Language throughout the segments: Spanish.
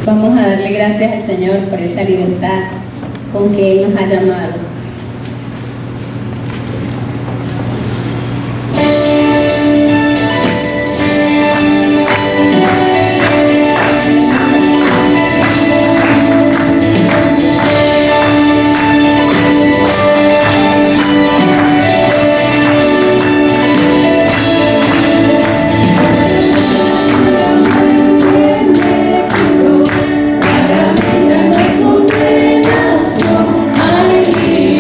Vamos a darle gracias al Señor por esa libertad con que Él nos ha llamado. Ay,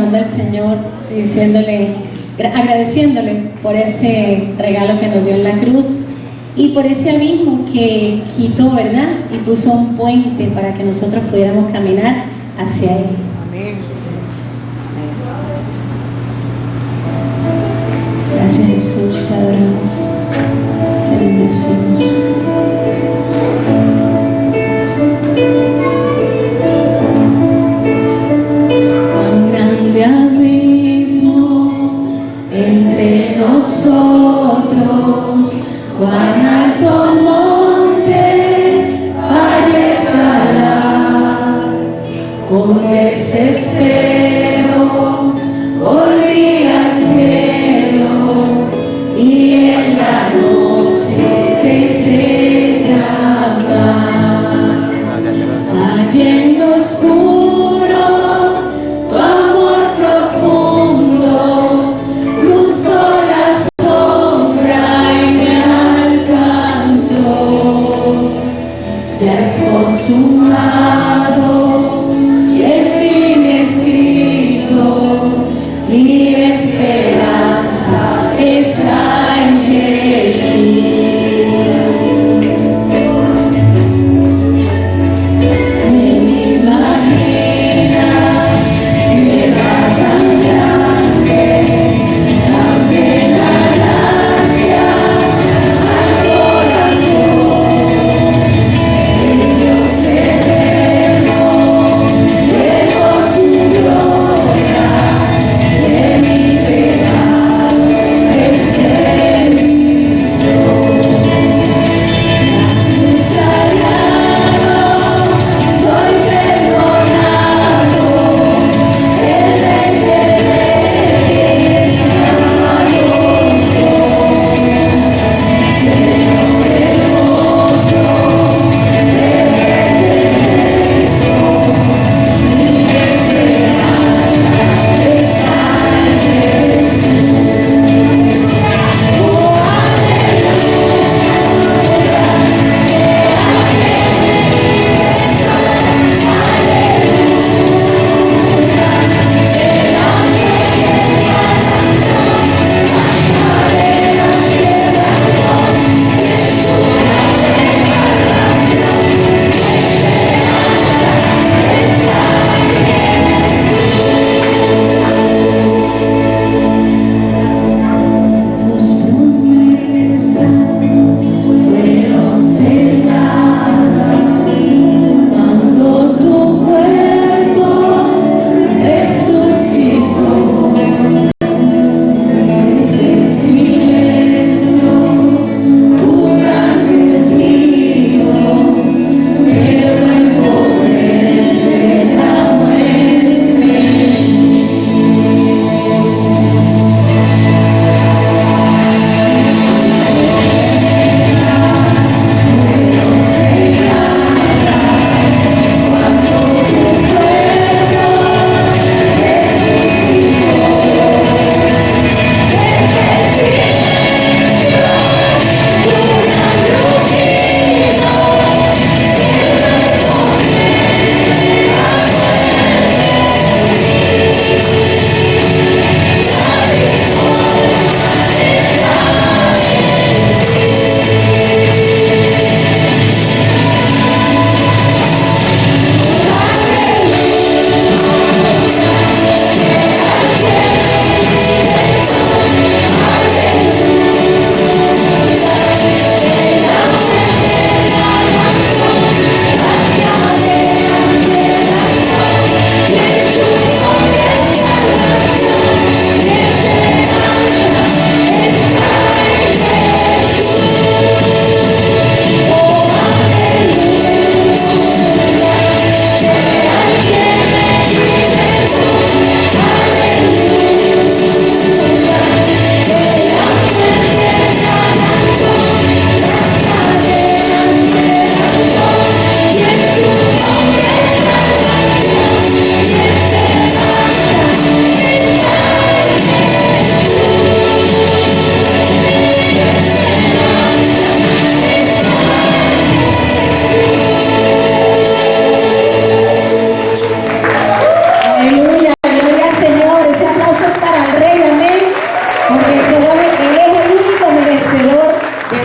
alabando al Señor, agradeciéndole por ese regalo que nos dio en la cruz y por ese abismo que quitó, ¿verdad? Y puso un puente para que nosotros pudiéramos caminar hacia Él. Amén. Gracias, Jesús, te adoramos. Te bendecimos. Cuán grande abismo entre nosotros, cuán alto monte valle escalar, con desespero volví al cielo y en la noche te hice llamar. Allí en lo oscuro, tu amor profundo cruzó la sombra y me alcanzó.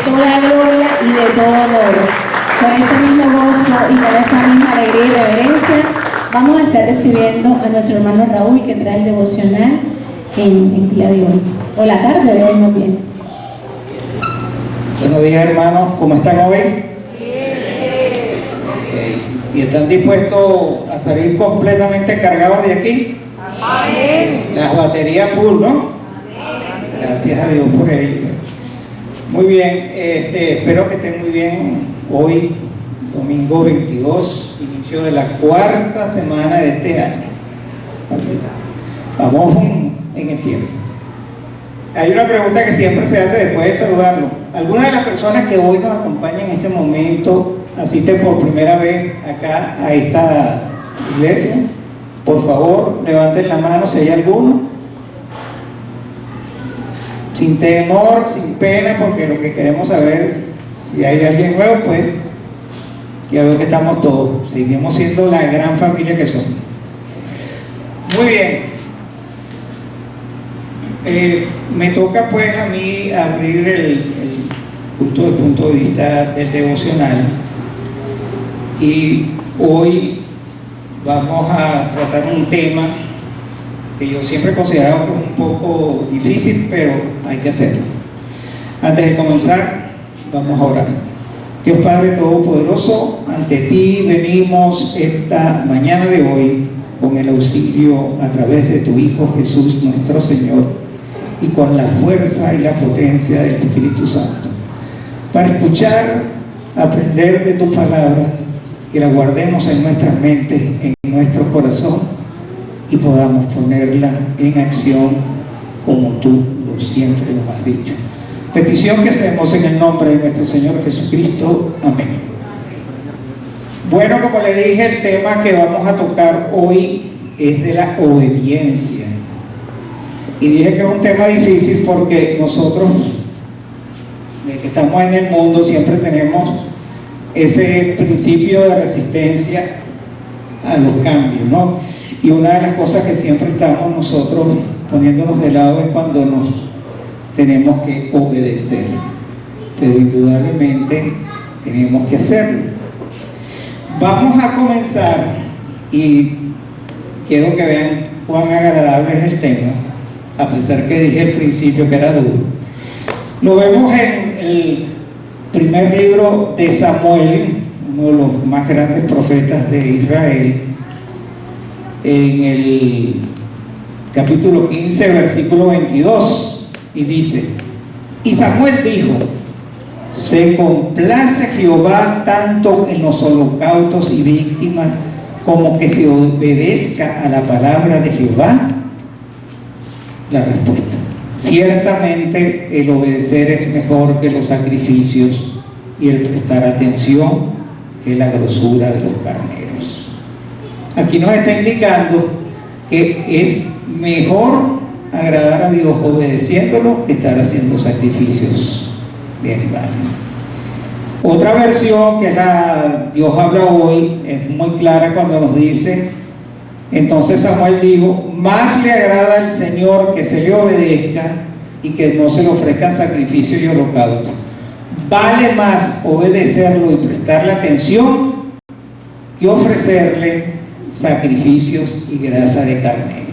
toda gloria y de todo honor. Con ese mismo gozo y con esa misma alegría y reverencia, vamos a estar recibiendo a nuestro hermano Raúl, que trae el devocional en el día de hoy, o la tarde de hoy, más bien. Buenos días, hermanos, ¿cómo están hoy? ¿Y están dispuestos a salir completamente cargados de aquí? Amén. Las baterías full, ¿no? Gracias a Dios por ello. Muy bien, espero que estén muy bien hoy, domingo 22, inicio de la cuarta semana de este año. Vamos en el tiempo. Hay una pregunta que siempre se hace después de saludarlo. ¿Alguna de las personas que hoy nos acompañan en este momento asiste por primera vez acá a esta iglesia? Por favor, levanten la mano si hay alguno. Sin temor, sin pena, porque lo que queremos saber, si hay alguien nuevo, pues ya veo que estamos todos, seguimos siendo la gran familia que somos. Muy bien. Me toca pues a mí abrir el culto desde el punto de vista del devocional, y hoy vamos a tratar un tema que yo siempre he considerado un poco difícil, pero hay que hacerlo. Antes de comenzar, vamos a orar. Dios Padre Todopoderoso, ante ti venimos esta mañana de hoy con el auxilio a través de tu Hijo Jesús nuestro Señor, y con la fuerza y la potencia del Espíritu Santo, para escuchar, aprender de tu palabra, y la guardemos en nuestras mentes, en nuestro corazón, y podamos ponerla en acción como tú siempre nos has dicho. Petición que hacemos en el nombre de nuestro Señor Jesucristo. Amén. Bueno, como le dije, el tema que vamos a tocar hoy es de la obediencia. Y dije que es un tema difícil porque nosotros, que estamos en el mundo, siempre tenemos ese principio de resistencia a los cambios, ¿no? Y una de las cosas que siempre estamos nosotros poniéndonos de lado es cuando nos tenemos que obedecer. Pero indudablemente tenemos que hacerlo. Vamos a comenzar, y quiero que vean cuán agradable es el tema, a pesar que dije al principio que era duro. Lo vemos en el primer libro de Samuel, uno de los más grandes profetas de Israel, en el capítulo 15, versículo 22, y dice: y Samuel dijo: se complace Jehová tanto en los holocaustos y víctimas como que se obedezca a la palabra de Jehová. La respuesta: ciertamente el obedecer es mejor que los sacrificios, y el prestar atención que la grosura de los carneros. Aquí nos está indicando que es mejor agradar a Dios obedeciéndolo que estar haciendo sacrificios. Bien, vale. Otra versión, que es la Dios habla hoy, es muy clara cuando nos dice: entonces Samuel dijo: más le agrada al Señor que se le obedezca y que no se le ofrezcan sacrificios y holocaustos. Vale más obedecerlo y prestarle atención que ofrecerle sacrificios y grasa de carnero.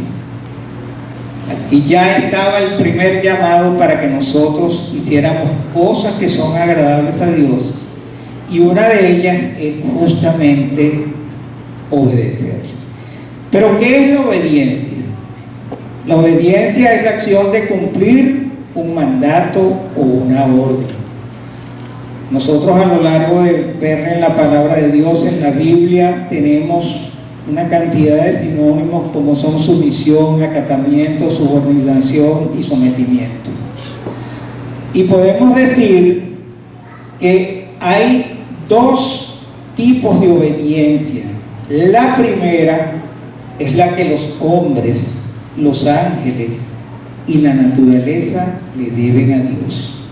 Aquí ya estaba el primer llamado para que nosotros hiciéramos cosas que son agradables a Dios, y una de ellas es justamente obedecer. Pero ¿qué es la obediencia? La obediencia es la acción de cumplir un mandato o una orden. Nosotros, a lo largo de ver en la palabra de Dios, en la Biblia, tenemos una cantidad de sinónimos como son sumisión, acatamiento, subordinación y sometimiento. Y podemos decir que hay dos tipos de obediencia. La primera es la que los hombres, los ángeles y la naturaleza le deben a Dios.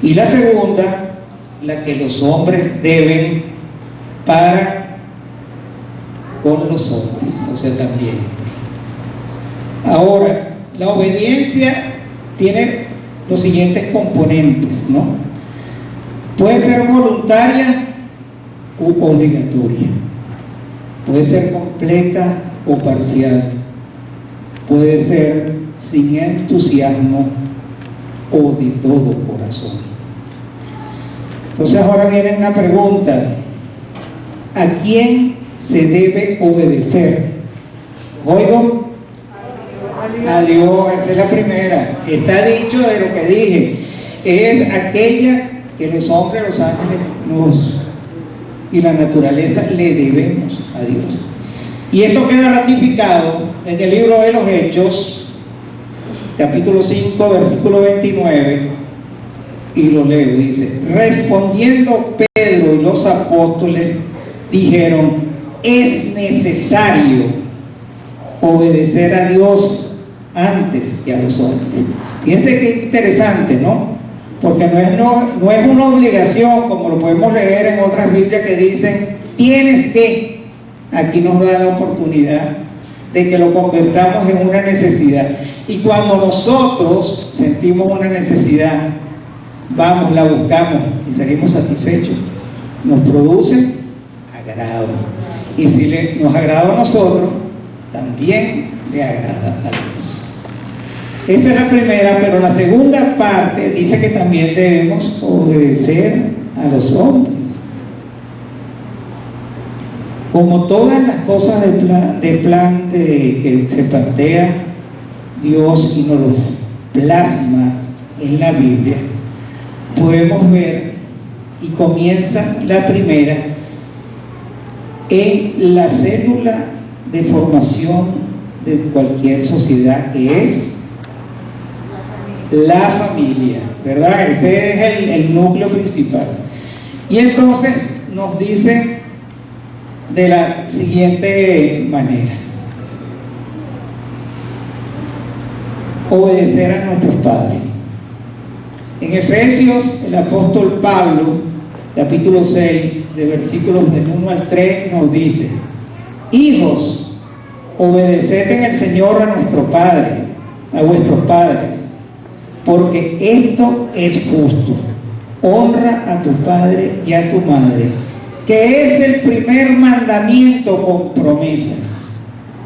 Y la segunda, la que los hombres deben para con los hombres, o sea, también. Ahora, la obediencia tiene los siguientes componentes, ¿no? Puede ser voluntaria u obligatoria. Puede ser completa o parcial. Puede ser sin entusiasmo o de todo corazón. Entonces ahora viene una pregunta: ¿a quién se debe obedecer? Oigo, a Dios. Esa es la primera. Está dicho de lo que dije. Es aquella que los hombres, los ángeles y la naturaleza le debemos a Dios. Y esto queda ratificado en el libro de los Hechos, capítulo 5, versículo 29, y lo leo. Dice: respondiendo Pedro y los apóstoles dijeron: es necesario obedecer a Dios antes que a los hombres. Fíjense qué interesante, ¿no? Porque no es una obligación, como lo podemos leer en otras Biblias que dicen tienes que. Aquí nos da la oportunidad de que lo convertamos en una necesidad. Y cuando nosotros sentimos una necesidad, vamos, la buscamos y salimos satisfechos. Nos produce agrado. Y si nos agrada a nosotros, también le agrada a Dios. Esa es la primera, pero la segunda parte dice que también debemos obedecer a los hombres. Como todas las cosas de plan que se plantea Dios y nos lo plasma en la Biblia, podemos ver, y comienza la primera en la célula de formación de cualquier sociedad, que es la familia, ¿verdad? Ese es el núcleo principal. Y entonces nos dice de la siguiente manera: obedecer a nuestros padres. En Efesios, el apóstol Pablo, capítulo 6, de versículos del 1 al 3, nos dice: hijos, obedeced en el Señor a nuestro Padre, a vuestros padres, porque esto es justo. Honra a tu padre y a tu madre, que es el primer mandamiento con promesa,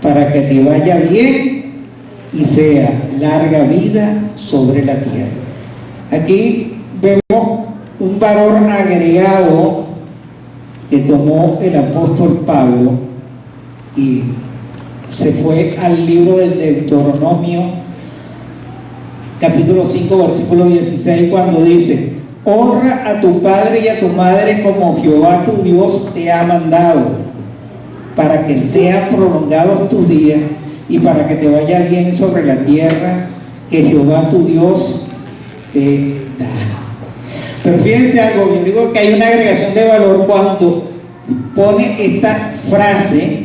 para que te vaya bien y sea larga vida sobre la tierra. Aquí vemos un valor agregado que tomó el apóstol Pablo y se fue al libro del Deuteronomio, capítulo 5, versículo 16, cuando dice: honra a tu padre y a tu madre como Jehová tu Dios te ha mandado, para que sean prolongados tus días y para que te vaya bien sobre la tierra que Jehová tu Dios te da. Pero fíjense algo, yo digo que hay una agregación de valor cuando pone esta frase,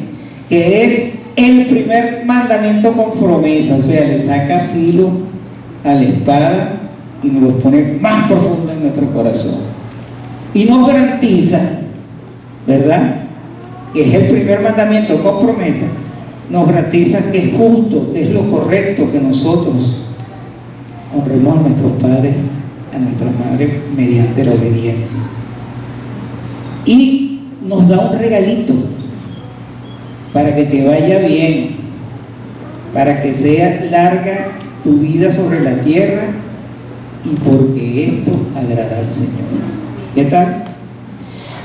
que es el primer mandamiento con promesa, o sea, le saca filo a la espada y nos lo pone más profundo en nuestro corazón. Y nos garantiza, ¿verdad?, que es el primer mandamiento con promesa. Nos garantiza que es justo, que es lo correcto que nosotros honremos a nuestros padres, a nuestras madres, mediante la obediencia. Y nos da un regalito para que te vaya bien, para que sea larga tu vida sobre la tierra, y porque esto agrada al Señor. ¿Qué tal?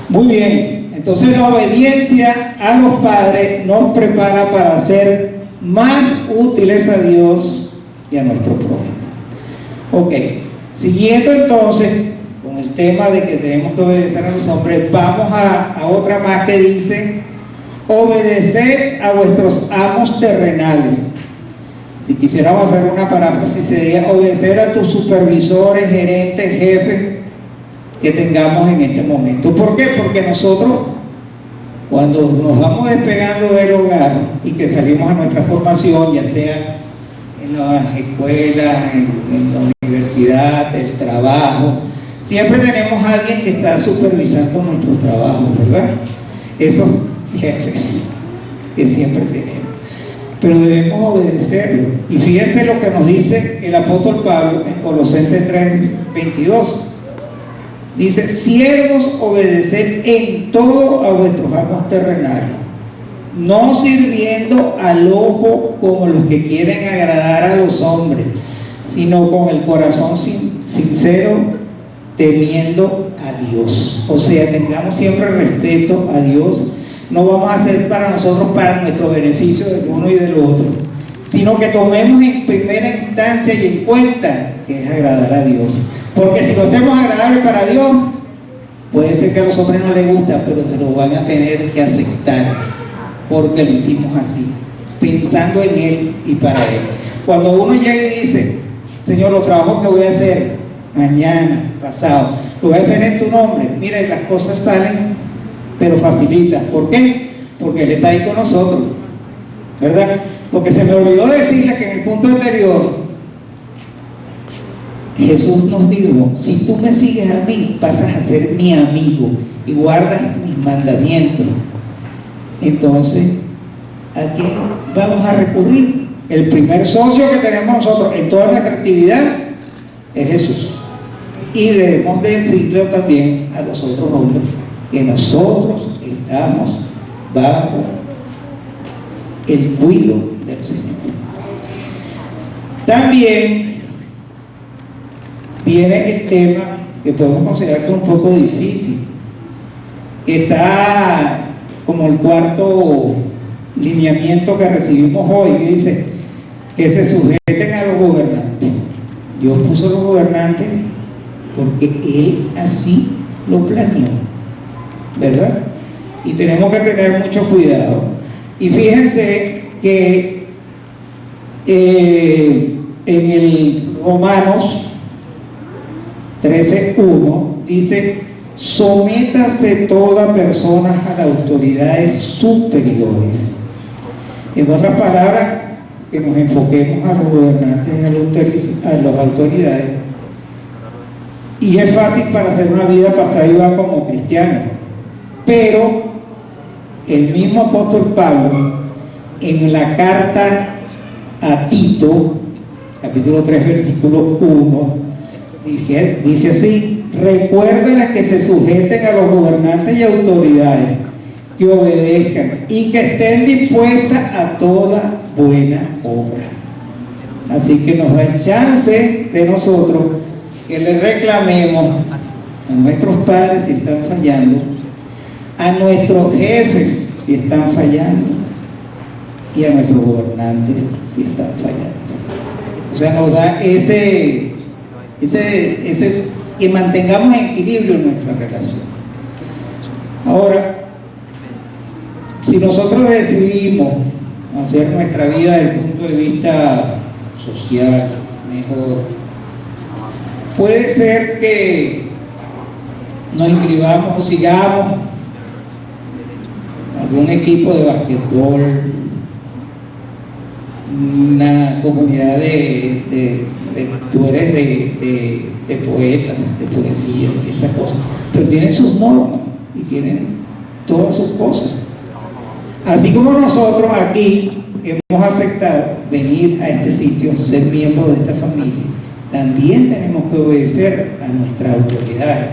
Muy bien. Entonces la obediencia a los padres nos prepara para ser más útiles a Dios y a nuestro prójimo. Ok, siguiendo entonces con el tema de que tenemos que obedecer a los hombres, vamos a otra más que dice: obedeced a vuestros amos terrenales. Si quisiéramos hacer una paráfrasis, sería obedecer a tus supervisores, gerentes, jefes que tengamos en este momento. ¿Por qué? Porque nosotros, cuando nos vamos despegando del hogar y que salimos a nuestra formación, ya sea en las escuelas, en la universidad, el trabajo, siempre tenemos a alguien que está supervisando nuestros trabajos, ¿verdad? Esos jefes que siempre tenemos. Pero debemos obedecerlo. Y fíjense lo que nos dice el apóstol Pablo en Colosenses 3:22. Dice, siervos, obedeced en todo a vuestros amos terrenales, no sirviendo al ojo como los que quieren agradar a los hombres, sino con el corazón sincero, temiendo a Dios. O sea, tengamos siempre respeto a Dios. No vamos a hacer para nosotros, para nuestro beneficio del uno y del otro, sino que tomemos en primera instancia y en cuenta que es agradar a Dios. Porque si lo hacemos agradable para Dios, puede ser que a los hombres no les gusta, pero se lo van a tener que aceptar, porque lo hicimos así, pensando en Él y para Él. Cuando uno llega y dice, Señor, los trabajos que voy a hacer mañana, pasado, lo voy a hacer en tu nombre, mira, las cosas salen, pero facilitas. ¿Por qué? Porque Él está ahí con nosotros, ¿verdad? Porque se me olvidó decirles que en el punto anterior, Jesús nos dijo, si tú me sigues a mí, pasas a ser mi amigo y guardas mis mandamientos. Entonces, ¿a quién vamos a recurrir? El primer socio que tenemos nosotros en toda nuestra actividad es Jesús. Y debemos decirle también a los otros hombres que nosotros estamos bajo el cuidado del Señor. También viene el tema que podemos considerar que es un poco difícil, que está como el cuarto lineamiento que recibimos hoy, que dice que se sujeten a los gobernantes. Dios puso a los gobernantes porque Él así lo planeó, ¿verdad? Y tenemos que tener mucho cuidado. Y fíjense que en el Romanos 13:1 dice, sométase toda persona a las autoridades superiores. En otras palabras, que nos enfoquemos a los gobernantes, a las autoridades. Y es fácil para hacer una vida pasada y va como cristiano. Pero el mismo apóstol Pablo, en la carta a Tito, capítulo 3, versículo 1, dice así, recuerden que se sujeten a los gobernantes y autoridades, que obedezcan y que estén dispuestas a toda buena obra. Así que nos da el chance de nosotros que le reclamemos a nuestros padres si están fallando, a nuestros jefes si están fallando y a nuestros gobernantes si están fallando. O sea, nos da ese que mantengamos equilibrio en nuestra relación. Ahora, si nosotros decidimos hacer nuestra vida desde el punto de vista social mejor, puede ser que nos inscribamos o sigamos algún equipo de basquetbol, una comunidad de lectores de poetas, de poesía, esas cosas, pero tienen sus normas y tienen todas sus cosas. Así como nosotros aquí hemos aceptado venir a este sitio, ser miembros de esta familia, también tenemos que obedecer a nuestras autoridades.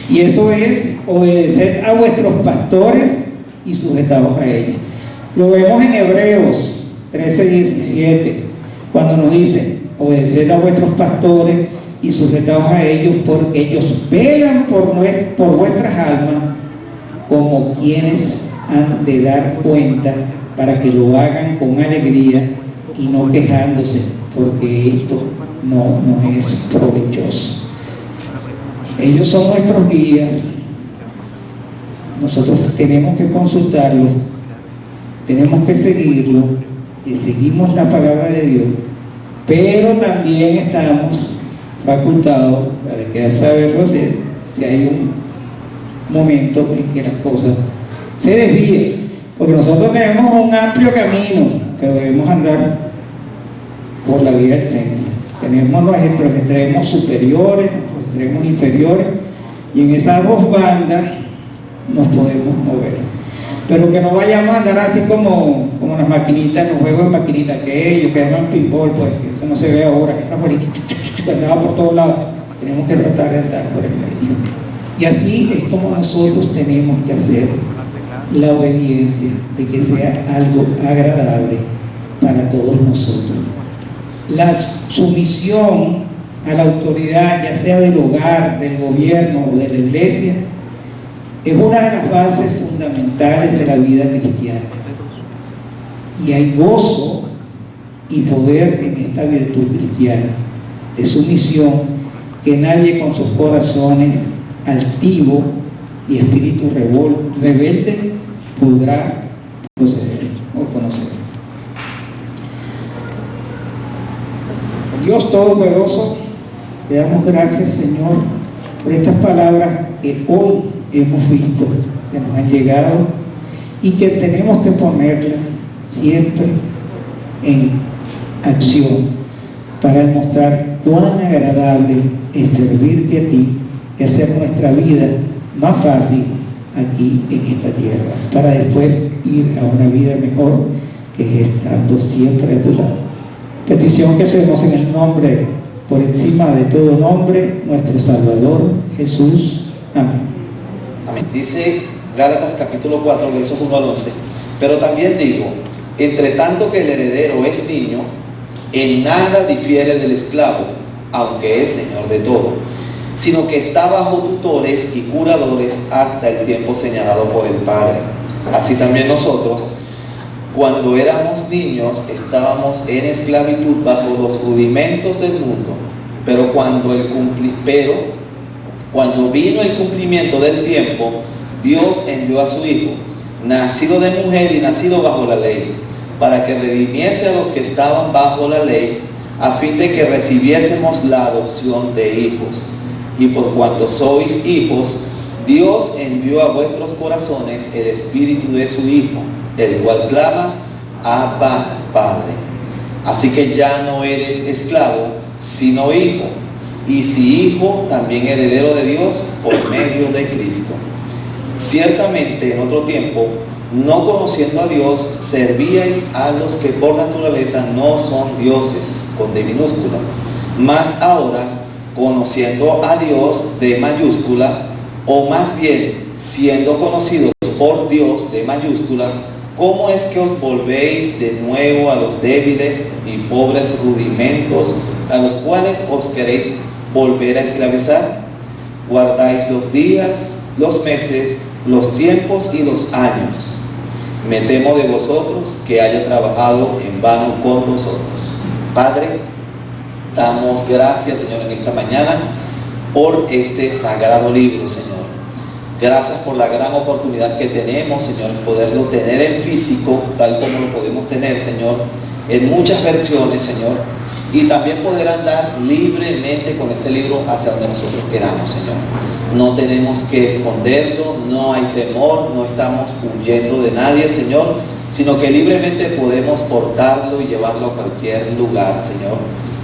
Y eso es obedecer a vuestros pastores y sujetados a ellos. Lo vemos en Hebreos 13:17, cuando nos dice, obedeced a vuestros pastores y sujetados a ellos, porque ellos velan por vuestras almas como quienes han de dar cuenta, para que lo hagan con alegría y no quejándose, porque esto no es provechoso. Ellos son nuestros guías, nosotros tenemos que consultarlos, tenemos que seguirlo, y seguimos la palabra de Dios, pero también estamos facultados para que saberlo hacer si hay un momento en que las cosas se desvíen, porque nosotros tenemos un amplio camino que debemos andar por la vía del centro. Tenemos nuestros extremos superiores, nuestros extremos inferiores, y en esas dos bandas nos podemos mover. Pero que no vayamos a andar así como las maquinitas, los juegos de maquinitas, que ellos que llaman pinball, pues que eso no se ve ahora, que esa bolita que andaba por todos lados. Tenemos que tratar de andar por el medio. Y así es como nosotros tenemos que hacer la obediencia, de que sea algo agradable para todos nosotros. La sumisión a la autoridad, ya sea del hogar, del gobierno o de la iglesia, es una de las bases fundamentales de la vida cristiana. Y hay gozo y poder en esta virtud cristiana de sumisión que nadie con sus corazones altivo y espíritu rebelde podrá poseer o conocer. Dios Todopoderoso, te damos gracias, Señor, por estas palabras que hoy hemos visto, que nos han llegado y que tenemos que ponerlas siempre en acción para demostrar cuán agradable es servirte a ti y hacer nuestra vida más fácil aquí en esta tierra, para después ir a una vida mejor, que es estando siempre a tu lado. Petición que hacemos en el nombre, por encima de todo nombre, nuestro Salvador Jesús. Amén. Amén. Dice Gálatas capítulo 4, versos 1 al 11. Pero también digo, entre tanto que el heredero es niño, en nada difiere del esclavo, aunque es señor de todo, sino que está bajo tutores y curadores hasta el tiempo señalado por el Padre. Así también nosotros, cuando éramos niños, estábamos en esclavitud bajo los rudimentos del mundo, pero cuando vino el cumplimiento del tiempo, Dios envió a su Hijo, nacido de mujer y nacido bajo la ley, para que redimiese a los que estaban bajo la ley, a fin de que recibiésemos la adopción de hijos. Y por cuanto sois hijos, Dios envió a vuestros corazones el espíritu de su Hijo, el cual clama, Abba, Padre. Así que ya no eres esclavo, sino hijo, y si hijo, también heredero de Dios por medio de Cristo. Ciertamente en otro tiempo, no conociendo a Dios, servíais a los que por naturaleza no son dioses, con D minúscula. Mas ahora, conociendo a Dios, D mayúscula, o más bien, siendo conocidos por Dios, D mayúscula, ¿cómo es que os volvéis de nuevo a los débiles y pobres rudimentos a los cuales os queréis volver a esclavizar? Guardáis los días, los meses, los tiempos y los años. Me temo de vosotros que haya trabajado en vano con vosotros. Padre, damos gracias, Señor, en esta mañana por este sagrado libro, Señor. Gracias por la gran oportunidad que tenemos, Señor, poderlo tener en físico, tal como lo podemos tener, Señor, en muchas versiones, Señor, y también poder andar libremente con este libro hacia donde nosotros queramos, Señor. No tenemos que esconderlo, no hay temor, no estamos huyendo de nadie, Señor, sino que libremente podemos portarlo y llevarlo a cualquier lugar, Señor,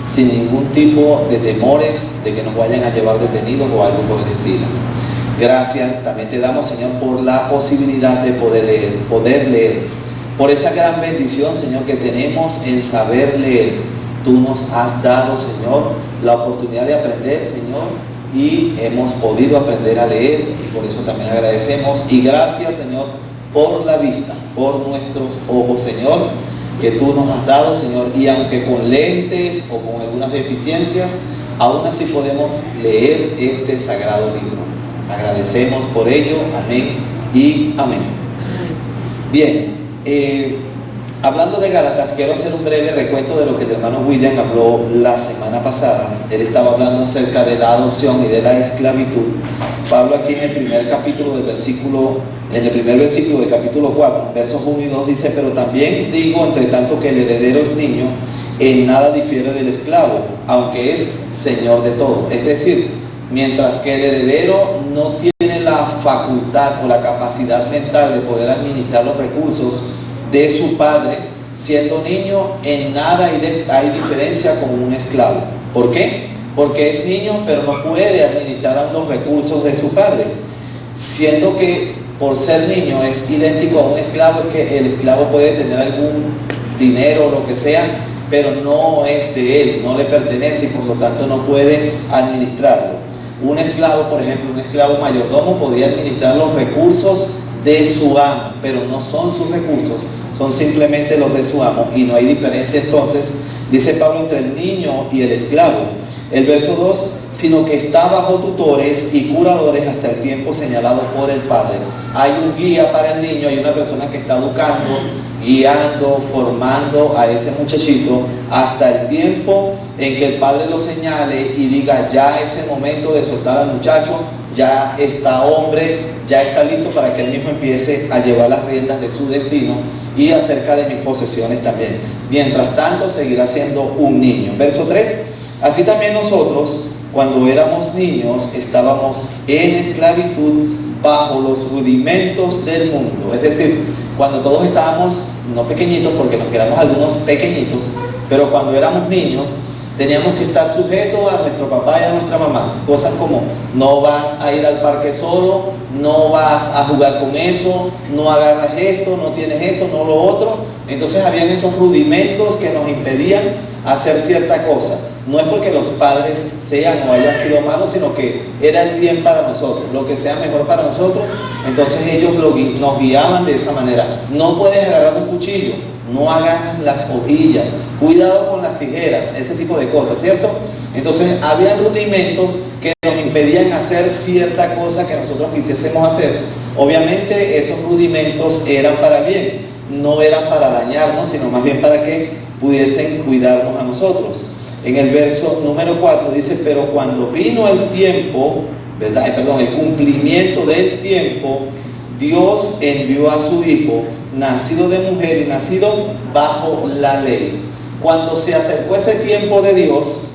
sin ningún tipo de temores de que nos vayan a llevar detenidos o algo por el estilo. Gracias también te damos, Señor, por la posibilidad de poder leer, por esa gran bendición, Señor, que tenemos en saber leer. Tú nos has dado, Señor, la oportunidad de aprender, Señor, y hemos podido aprender a leer, y por eso también agradecemos. Y gracias, Señor, por la vista, por nuestros ojos, Señor, que tú nos has dado, Señor, y aunque con lentes o con algunas deficiencias, aún así podemos leer este sagrado libro. Agradecemos por ello, amén y amén. Bien, hablando de Gálatas, quiero hacer un breve recuento de lo que el hermano William habló la semana pasada. Él estaba hablando acerca de la adopción y de la esclavitud. Pablo aquí en el primer versículo del capítulo 4, versos 1 y 2 dice: pero también digo, entre tanto que el heredero es niño, en nada difiere del esclavo, aunque es señor de todo. Es decir, mientras que el heredero no tiene la facultad o la capacidad mental de poder administrar los recursos de su padre, siendo niño, en nada hay diferencia con un esclavo. ¿Por qué? Porque es niño, pero no puede administrar los recursos de su padre. Siendo que por ser niño es idéntico a un esclavo, es que el esclavo puede tener algún dinero o lo que sea, pero no es de él, no le pertenece y por lo tanto no puede administrarlo. Un esclavo, por ejemplo, un esclavo mayordomo podía administrar los recursos de su amo, pero no son sus recursos, son simplemente los de su amo, y no hay diferencia entonces, dice Pablo, entre el niño y el esclavo. El verso 2, sino que está bajo tutores y curadores hasta el tiempo señalado por el padre. Hay un guía para el niño, hay una persona que está educando, guiando, formando a ese muchachito hasta el tiempo en que el padre lo señale y diga, ya es el momento de soltar al muchacho, ya está hombre, ya está listo para que él mismo empiece a llevar las riendas de su destino y acerca de mis posesiones también. Mientras tanto seguirá siendo un niño. Verso 3, así también nosotros, cuando éramos niños, estábamos en esclavitud bajo los rudimentos del mundo. Es decir, cuando todos estábamos, no pequeñitos, porque nos quedamos algunos pequeñitos, pero cuando éramos niños, teníamos que estar sujetos a nuestro papá y a nuestra mamá. Cosas como, no vas a ir al parque solo, no vas a jugar con eso, no agarras esto, no tienes esto, no lo otro. Entonces habían esos rudimentos que nos impedían hacer cierta cosa. No es porque los padres sean o hayan sido malos, sino que era el bien para nosotros, lo que sea mejor para nosotros. Entonces ellos nos guiaban de esa manera. No puedes agarrar un cuchillo, no hagas las hojillas, cuidado con las tijeras, ese tipo de cosas, ¿cierto? Entonces había rudimentos que nos impedían hacer cierta cosa que nosotros quisiésemos hacer. Obviamente esos rudimentos eran para bien, no eran para dañarnos, sino más bien para que pudiesen cuidarnos a nosotros. En el verso número 4 dice, pero cuando vino el tiempo, el cumplimiento del tiempo, Dios envió a su Hijo, nacido de mujer y nacido bajo la ley. Cuando se acercó ese tiempo de Dios,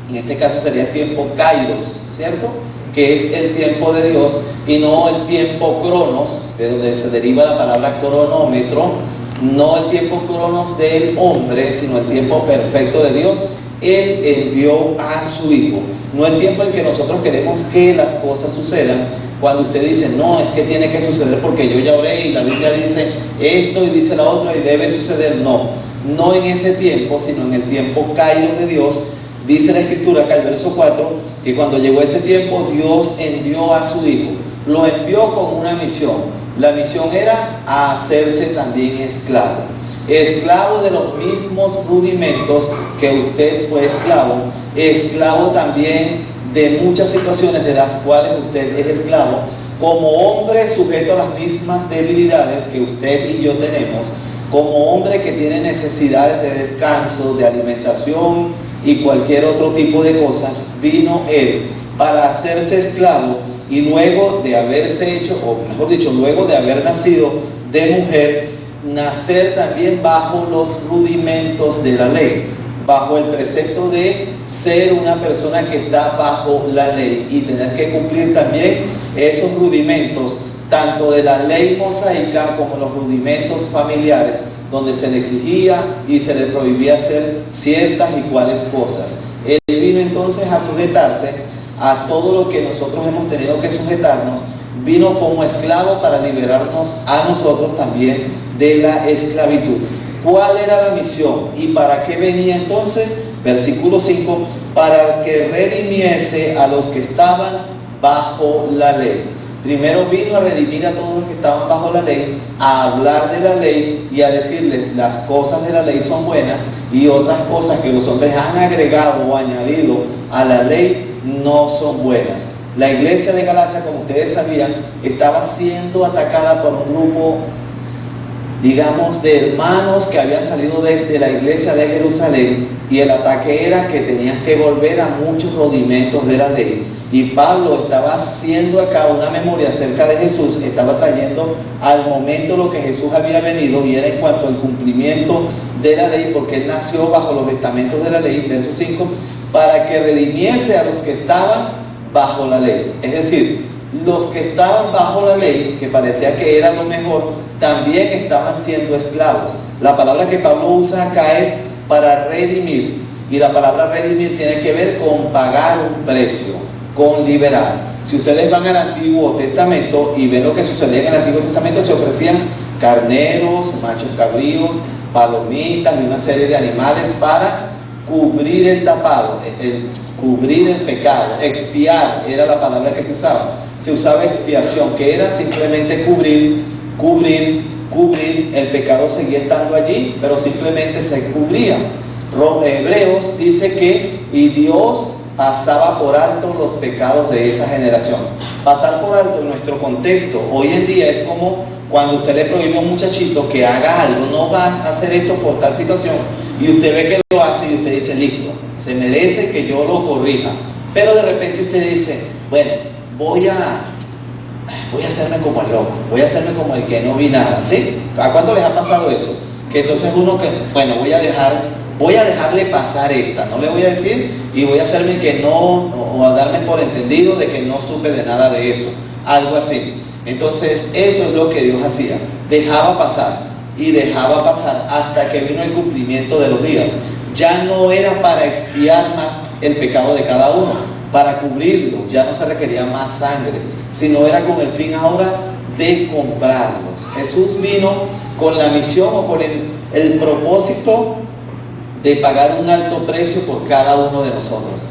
en este caso sería el tiempo Kairos, ¿cierto? Que es el tiempo de Dios y no el tiempo Cronos, de donde se deriva la palabra cronómetro, no el tiempo Cronos del hombre, sino el tiempo perfecto de Dios. Él envió a su Hijo. No el tiempo en que nosotros queremos que las cosas sucedan. Cuando usted dice, no, es que tiene que suceder porque yo ya oré y la Biblia dice esto y dice la otra y debe suceder. No, no en ese tiempo, sino en el tiempo Kairos de Dios. Dice la Escritura acá, el verso 4, que cuando llegó ese tiempo, Dios envió a su Hijo. Lo envió con una misión. La misión era hacerse también esclavo. Esclavo de los mismos rudimentos que usted fue esclavo. Esclavo también de muchas situaciones de las cuales usted es esclavo. Como hombre sujeto a las mismas debilidades que usted y yo tenemos. Como hombre que tiene necesidades de descanso, de alimentación y cualquier otro tipo de cosas, vino Él para hacerse esclavo y luego de haberse hecho, o mejor dicho, luego de haber nacido de mujer, nacer también bajo los rudimentos de la ley, bajo el precepto de ser una persona que está bajo la ley y tener que cumplir también esos rudimentos, tanto de la ley mosaica como los rudimentos familiares, donde se le exigía y se le prohibía hacer ciertas y cuales cosas. Él vino entonces a sujetarse a todo lo que nosotros hemos tenido que sujetarnos. Vino como esclavo para liberarnos a nosotros también de la esclavitud. ¿Cuál era la misión y para qué venía entonces? Versículo 5, para que redimiese a los que estaban bajo la ley. Primero vino a redimir a todos los que estaban bajo la ley, a hablar de la ley y a decirles las cosas de la ley son buenas y otras cosas que los hombres han agregado o añadido a la ley no son buenas. La iglesia de Galacia, como ustedes sabían, estaba siendo atacada por un grupo, digamos, de hermanos que habían salido desde la iglesia de Jerusalén, y el ataque era que tenían que volver a muchos rudimentos de la ley. Y Pablo estaba haciendo acá una memoria acerca de Jesús, estaba trayendo al momento lo que Jesús había venido, y era en cuanto al cumplimiento de la ley, porque él nació bajo los estamentos de la ley, verso 5, para que redimiese a los que estaban bajo la ley. Es decir, los que estaban bajo la ley, que parecía que era lo mejor, también estaban siendo esclavos. La palabra que Pablo usa acá es para redimir, y la palabra redimir tiene que ver con pagar un precio, con liberar. Si ustedes van al Antiguo Testamento y ven lo que sucedía en el Antiguo Testamento, se ofrecían carneros, machos cabríos, palomitas y una serie de animales para cubrir el tapado, cubrir el pecado. Expiar era la palabra que se usaba. Se usaba expiación, que era simplemente cubrir. El pecado seguía estando allí, pero simplemente se cubría. Hebreos dice que y Dios pasaba por alto los pecados de esa generación. Pasar por alto en nuestro contexto hoy en día es como cuando usted le prohíbe a un muchachito que haga algo, no vas a hacer esto por tal situación, y usted ve que lo hace y usted dice, listo, se merece que yo lo corrija, pero de repente usted dice, bueno, voy a hacerme como el loco, voy a hacerme como el que no vi nada, ¿sí? ¿A cuánto les ha pasado eso? Que entonces uno que, bueno, voy a dejarle pasar esta, no le voy a decir y voy a hacerme que no, o a darme por entendido de que no supe de nada de eso, algo así. Entonces eso es lo que Dios hacía, dejaba pasar hasta que vino el cumplimiento de los días. Ya no era para expiar más el pecado de cada uno, para cubrirlo, ya no se requería más sangre, sino era con el fin ahora de comprarlos. Jesús vino con la misión o con el propósito de pagar un alto precio por cada uno de nosotros.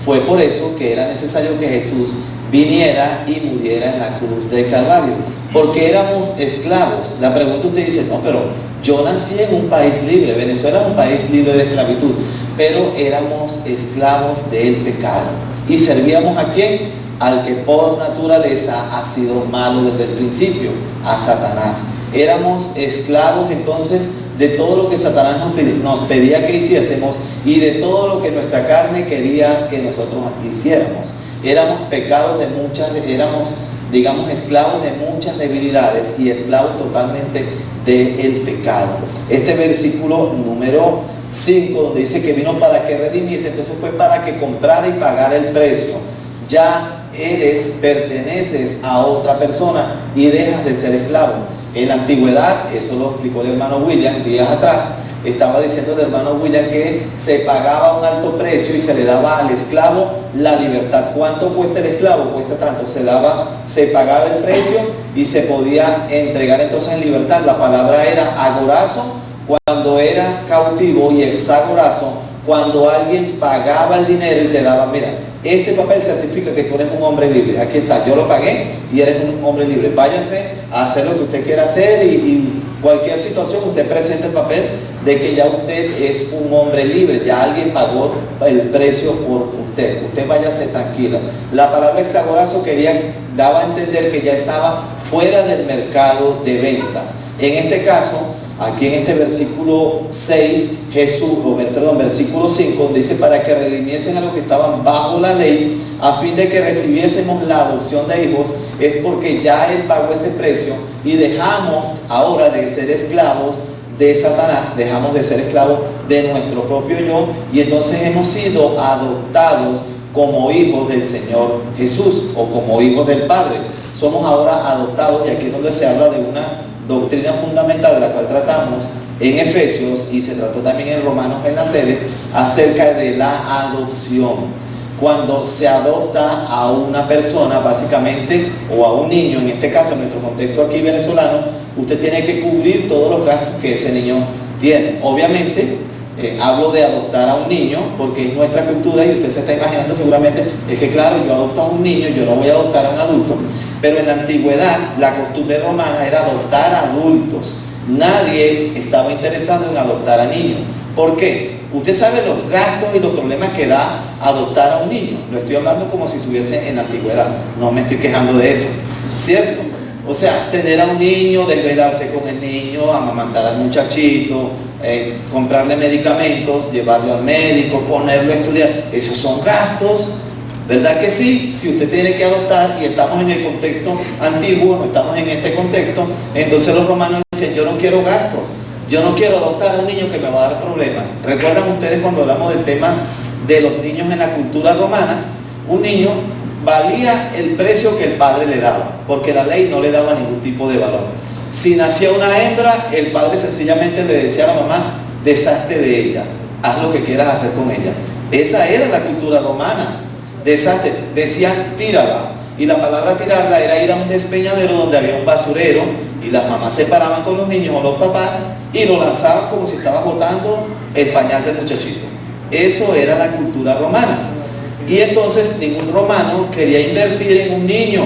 Fue por eso que era necesario que Jesús viniera y muriera en la cruz del Calvario, porque éramos esclavos. La pregunta usted dice, no, pero yo nací en un país libre, Venezuela es un país libre de esclavitud, pero éramos esclavos del pecado. ¿Y servíamos a quién? Al que por naturaleza ha sido malo desde el principio, a Satanás. Éramos esclavos entonces de todo lo que Satanás nos pedía que hiciésemos y de todo lo que nuestra carne quería que nosotros hiciéramos. Éramos digamos, esclavos de muchas debilidades y esclavos totalmente del pecado. Este versículo número 5, donde dice que vino para que redimiese, entonces fue para que comprara y pagara el precio. Ya perteneces a otra persona y dejas de ser esclavo. En la antigüedad, eso lo explicó el hermano William días atrás, estaba diciendo el hermano William que se pagaba un alto precio y se le daba al esclavo la libertad. ¿Cuánto cuesta el esclavo? Cuesta tanto. Se pagaba el precio y se podía entregar entonces en libertad. La palabra era agorazo cuando eras cautivo y hexagorazo cuando alguien pagaba el dinero y te daba, mira, este papel certifica que tú eres un hombre libre, aquí está, yo lo pagué y eres un hombre libre, váyase a hacer lo que usted quiera hacer y cualquier situación usted presenta el papel de que ya usted es un hombre libre, ya alguien pagó el precio por usted váyase tranquila. La palabra hexagorazo daba a entender que ya estaba fuera del mercado de venta. En este caso, aquí en este versículo 6, versículo 5, dice para que redimiesen a los que estaban bajo la ley, a fin de que recibiésemos la adopción de hijos, es porque ya Él pagó ese precio y dejamos ahora de ser esclavos de Satanás, dejamos de ser esclavos de nuestro propio yo y entonces hemos sido adoptados como hijos del Señor Jesús o como hijos del Padre. Somos ahora adoptados y aquí es donde se habla de una doctrina fundamental de la cual tratamos en Efesios y se trató también en Romanos en la sede acerca de la adopción. Cuando se adopta a una persona básicamente o a un niño, en este caso en nuestro contexto aquí venezolano, usted tiene que cubrir todos los gastos que ese niño tiene. Obviamente hablo de adoptar a un niño porque es nuestra cultura y usted se está imaginando seguramente, es que claro, yo adopto a un niño, yo no voy a adoptar a un adulto. Pero en la antigüedad la costumbre romana era adoptar a adultos. Nadie estaba interesado en adoptar a niños. ¿Por qué? Usted sabe los gastos y los problemas que da adoptar a un niño. Lo estoy hablando como si estuviese en la antigüedad. No me estoy quejando de eso, ¿cierto? O sea, tener a un niño, desvelarse con el niño, amamantar al muchachito, comprarle medicamentos, llevarlo al médico, ponerlo a estudiar. Esos son gastos. ¿Verdad que sí? Si usted tiene que adoptar y estamos en el contexto antiguo, no estamos en este contexto, entonces los romanos dicen, yo no quiero gastos, yo no quiero adoptar a un niño que me va a dar problemas. ¿Recuerdan ustedes cuando hablamos del tema de los niños en la cultura romana? Un niño valía el precio que el padre le daba, porque la ley no le daba ningún tipo de valor. Si nacía una hembra, el padre sencillamente le decía a la mamá, deshazte de ella, haz lo que quieras hacer con ella. Esa era la cultura romana. Desastre, decían tírala, y la palabra tirarla era ir a un despeñadero donde había un basurero y las mamás se paraban con los niños o los papás y lo lanzaban como si estaba botando el pañal del muchachito. Eso era la cultura romana. Y entonces ningún romano quería invertir en un niño,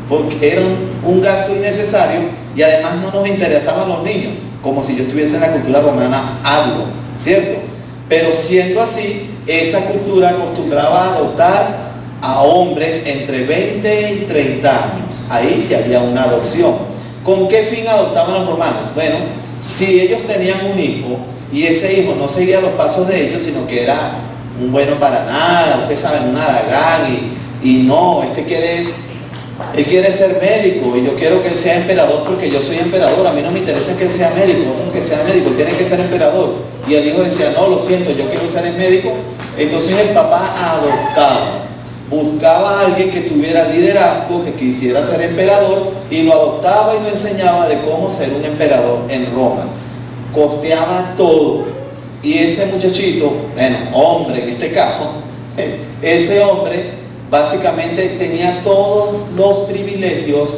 porque era un gasto innecesario y además no nos interesaban los niños, como si yo estuviese en la cultura romana algo, ¿cierto? Pero siendo así, esa cultura acostumbraba a adoptar a hombres entre 20 y 30 años. Ahí sí había una adopción. ¿Con qué fin adoptaban los romanos? Bueno, si ellos tenían un hijo y ese hijo no seguía los pasos de ellos, sino que era un bueno para nada, ustedes saben, un haragán, y no, él quiere ser médico y yo quiero que él sea emperador porque yo soy emperador, a mí no me interesa que él sea médico, no que sea médico, tiene que ser emperador. Y el hijo decía, no, lo siento, yo quiero ser médico. Entonces el papá adoptaba, buscaba a alguien que tuviera liderazgo, que quisiera ser emperador, y lo adoptaba y lo enseñaba de cómo ser un emperador en Roma. Costeaba todo. Y ese muchachito, bueno, hombre en este caso, ese hombre básicamente tenía todos los privilegios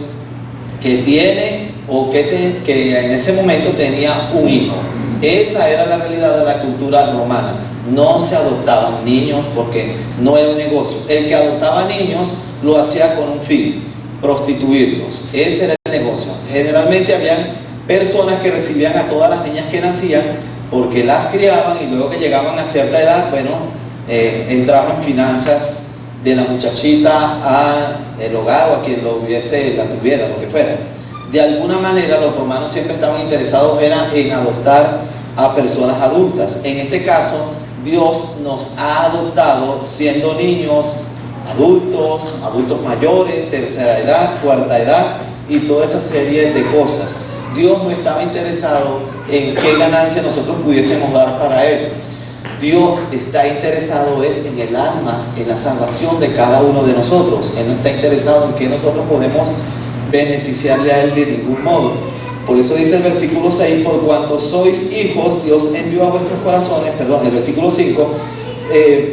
que tiene o que en ese momento tenía un hijo. Esa era la realidad de la cultura romana. No se adoptaban niños porque no era un negocio. El que adoptaba niños lo hacía con un fin, prostituirlos. Ese era el negocio. Generalmente habían personas que recibían a todas las niñas que nacían porque las criaban y luego que llegaban a cierta edad, bueno, entraban finanzas de la muchachita al hogar o a quien lo hubiese, la tuviera, lo que fuera. De alguna manera los romanos siempre estaban interesados en adoptar a personas adultas. En este caso, Dios nos ha adoptado siendo niños, adultos mayores, tercera edad, cuarta edad y toda esa serie de cosas. Dios no estaba interesado en qué ganancia nosotros pudiésemos dar para Él. Dios está interesado en el alma, en la salvación de cada uno de nosotros. Él no está interesado en que nosotros podemos beneficiarle a Él de ningún modo. Por eso dice el versículo 6, por cuanto sois hijos, Dios envió a vuestros corazones, el versículo 5,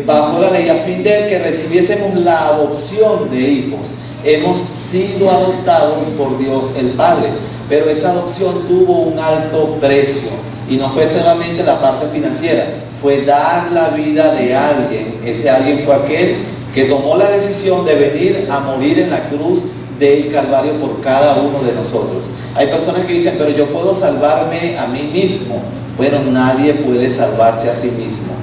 bajo la ley, a fin de que recibiésemos la adopción de hijos. Hemos sido adoptados por Dios el Padre, pero esa adopción tuvo un alto precio y no fue solamente la parte financiera, fue dar la vida de alguien. Ese alguien fue aquel que tomó la decisión de venir a morir en la cruz del Calvario por cada uno de nosotros. Hay personas que dicen, pero yo puedo salvarme a mí mismo. Bueno, nadie puede salvarse a sí mismo,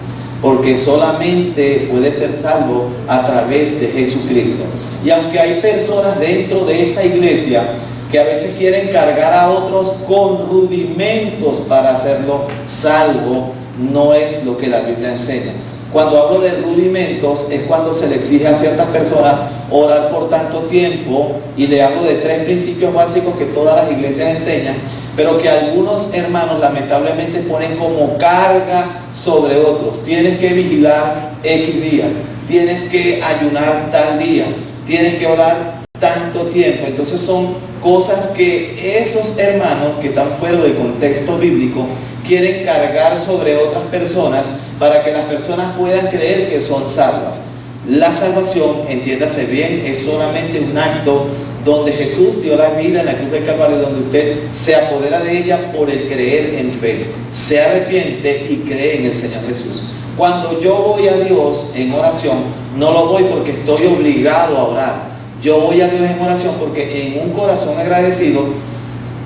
porque solamente puede ser salvo a través de Jesucristo. Y aunque hay personas dentro de esta iglesia que a veces quieren cargar a otros con rudimentos para hacerlo salvo, no es lo que la Biblia enseña. Cuando hablo de rudimentos es cuando se le exige a ciertas personas orar por tanto tiempo, y le hablo de 3 principios básicos que todas las iglesias enseñan, pero que algunos hermanos lamentablemente ponen como carga sobre otros. Tienes que vigilar X día, tienes que ayunar tal día, tienes que orar tanto tiempo. Entonces son cosas que esos hermanos que están fuera del contexto bíblico quieren cargar sobre otras personas para que las personas puedan creer que son salvas. La salvación, entiéndase bien, es solamente un acto donde Jesús dio la vida en la cruz del Calvario, donde usted se apodera de ella por el creer en fe, se arrepiente y cree en el Señor Jesús. Cuando yo voy a Dios en oración, no lo voy porque estoy obligado a orar. Yo voy a Dios en oración porque en un corazón agradecido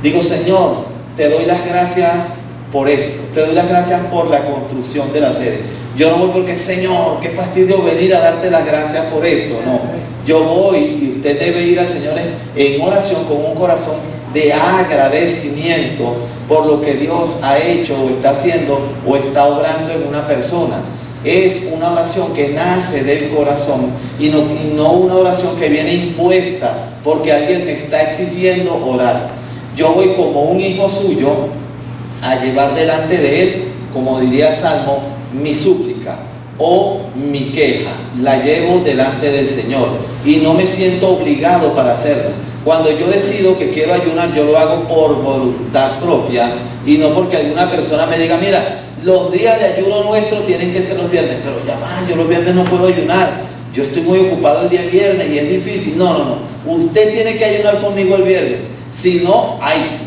digo, Señor, te doy las gracias por esto, te doy las gracias por la construcción de la sede. Yo no voy porque, Señor, qué fastidio venir a darte las gracias por esto. No, yo voy y usted debe ir al Señor en oración con un corazón de agradecimiento por lo que Dios ha hecho o está haciendo o está obrando en una persona. Es una oración que nace del corazón y no una oración que viene impuesta porque alguien me está exigiendo orar. Yo voy como un hijo suyo a llevar delante de Él, como diría el Salmo, mi súplica o mi queja. La llevo delante del Señor y no me siento obligado para hacerlo. Cuando yo decido que quiero ayunar, yo lo hago por voluntad propia y no porque alguna persona me diga, mira, los días de ayuno nuestro tienen que ser los viernes, pero ya va, yo los viernes no puedo ayunar, yo estoy muy ocupado el día viernes y es difícil. No, usted tiene que ayunar conmigo el viernes, si no, ay,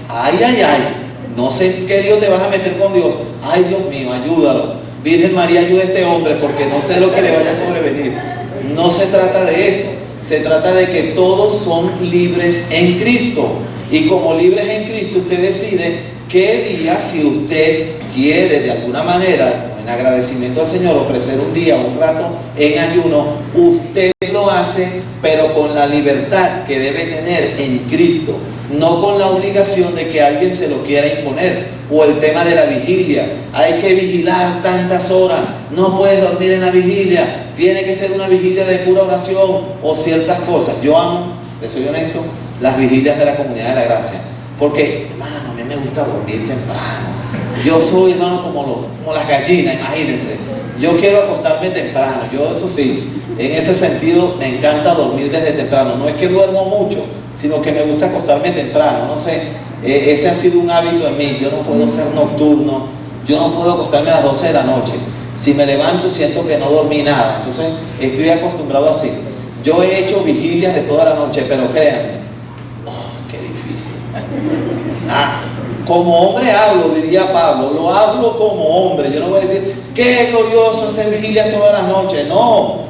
no sé en qué Dios te vas a meter con Dios. Ay, Dios mío, ayúdalo. Virgen María, ayuda a este hombre porque no sé lo que le vaya a sobrevenir. No se trata de eso. Se trata de que todos son libres en Cristo. Y como libres en Cristo, usted decide qué día, si usted quiere de alguna manera, en agradecimiento al Señor, ofrecer un día, un rato en ayuno, usted lo hace, pero con la libertad que debe tener en Cristo, no con la obligación de que alguien se lo quiera imponer. O el tema de la vigilia, hay que vigilar tantas horas, no puedes dormir en la vigilia, tiene que ser una vigilia de pura oración o ciertas cosas. Yo amo, les soy honesto, las vigilias de la Comunidad de la Gracia, porque, hermano, a mí me gusta dormir temprano. Yo soy, hermano, como las gallinas, imagínense. Yo quiero acostarme temprano. Yo, eso sí, en ese sentido me encanta dormir desde temprano. No es que duermo mucho, sino que me gusta acostarme temprano. No sé, ese ha sido un hábito en mí. Yo no puedo ser nocturno, yo no puedo acostarme a las 12 de la noche. Si me levanto siento que no dormí nada. Entonces estoy acostumbrado así. Yo he hecho vigilias de toda la noche, pero créanme, qué difícil. Como hombre hablo, diría Pablo, lo hablo como hombre. Yo no voy a decir, qué glorioso hacer vigilia todas las noches. No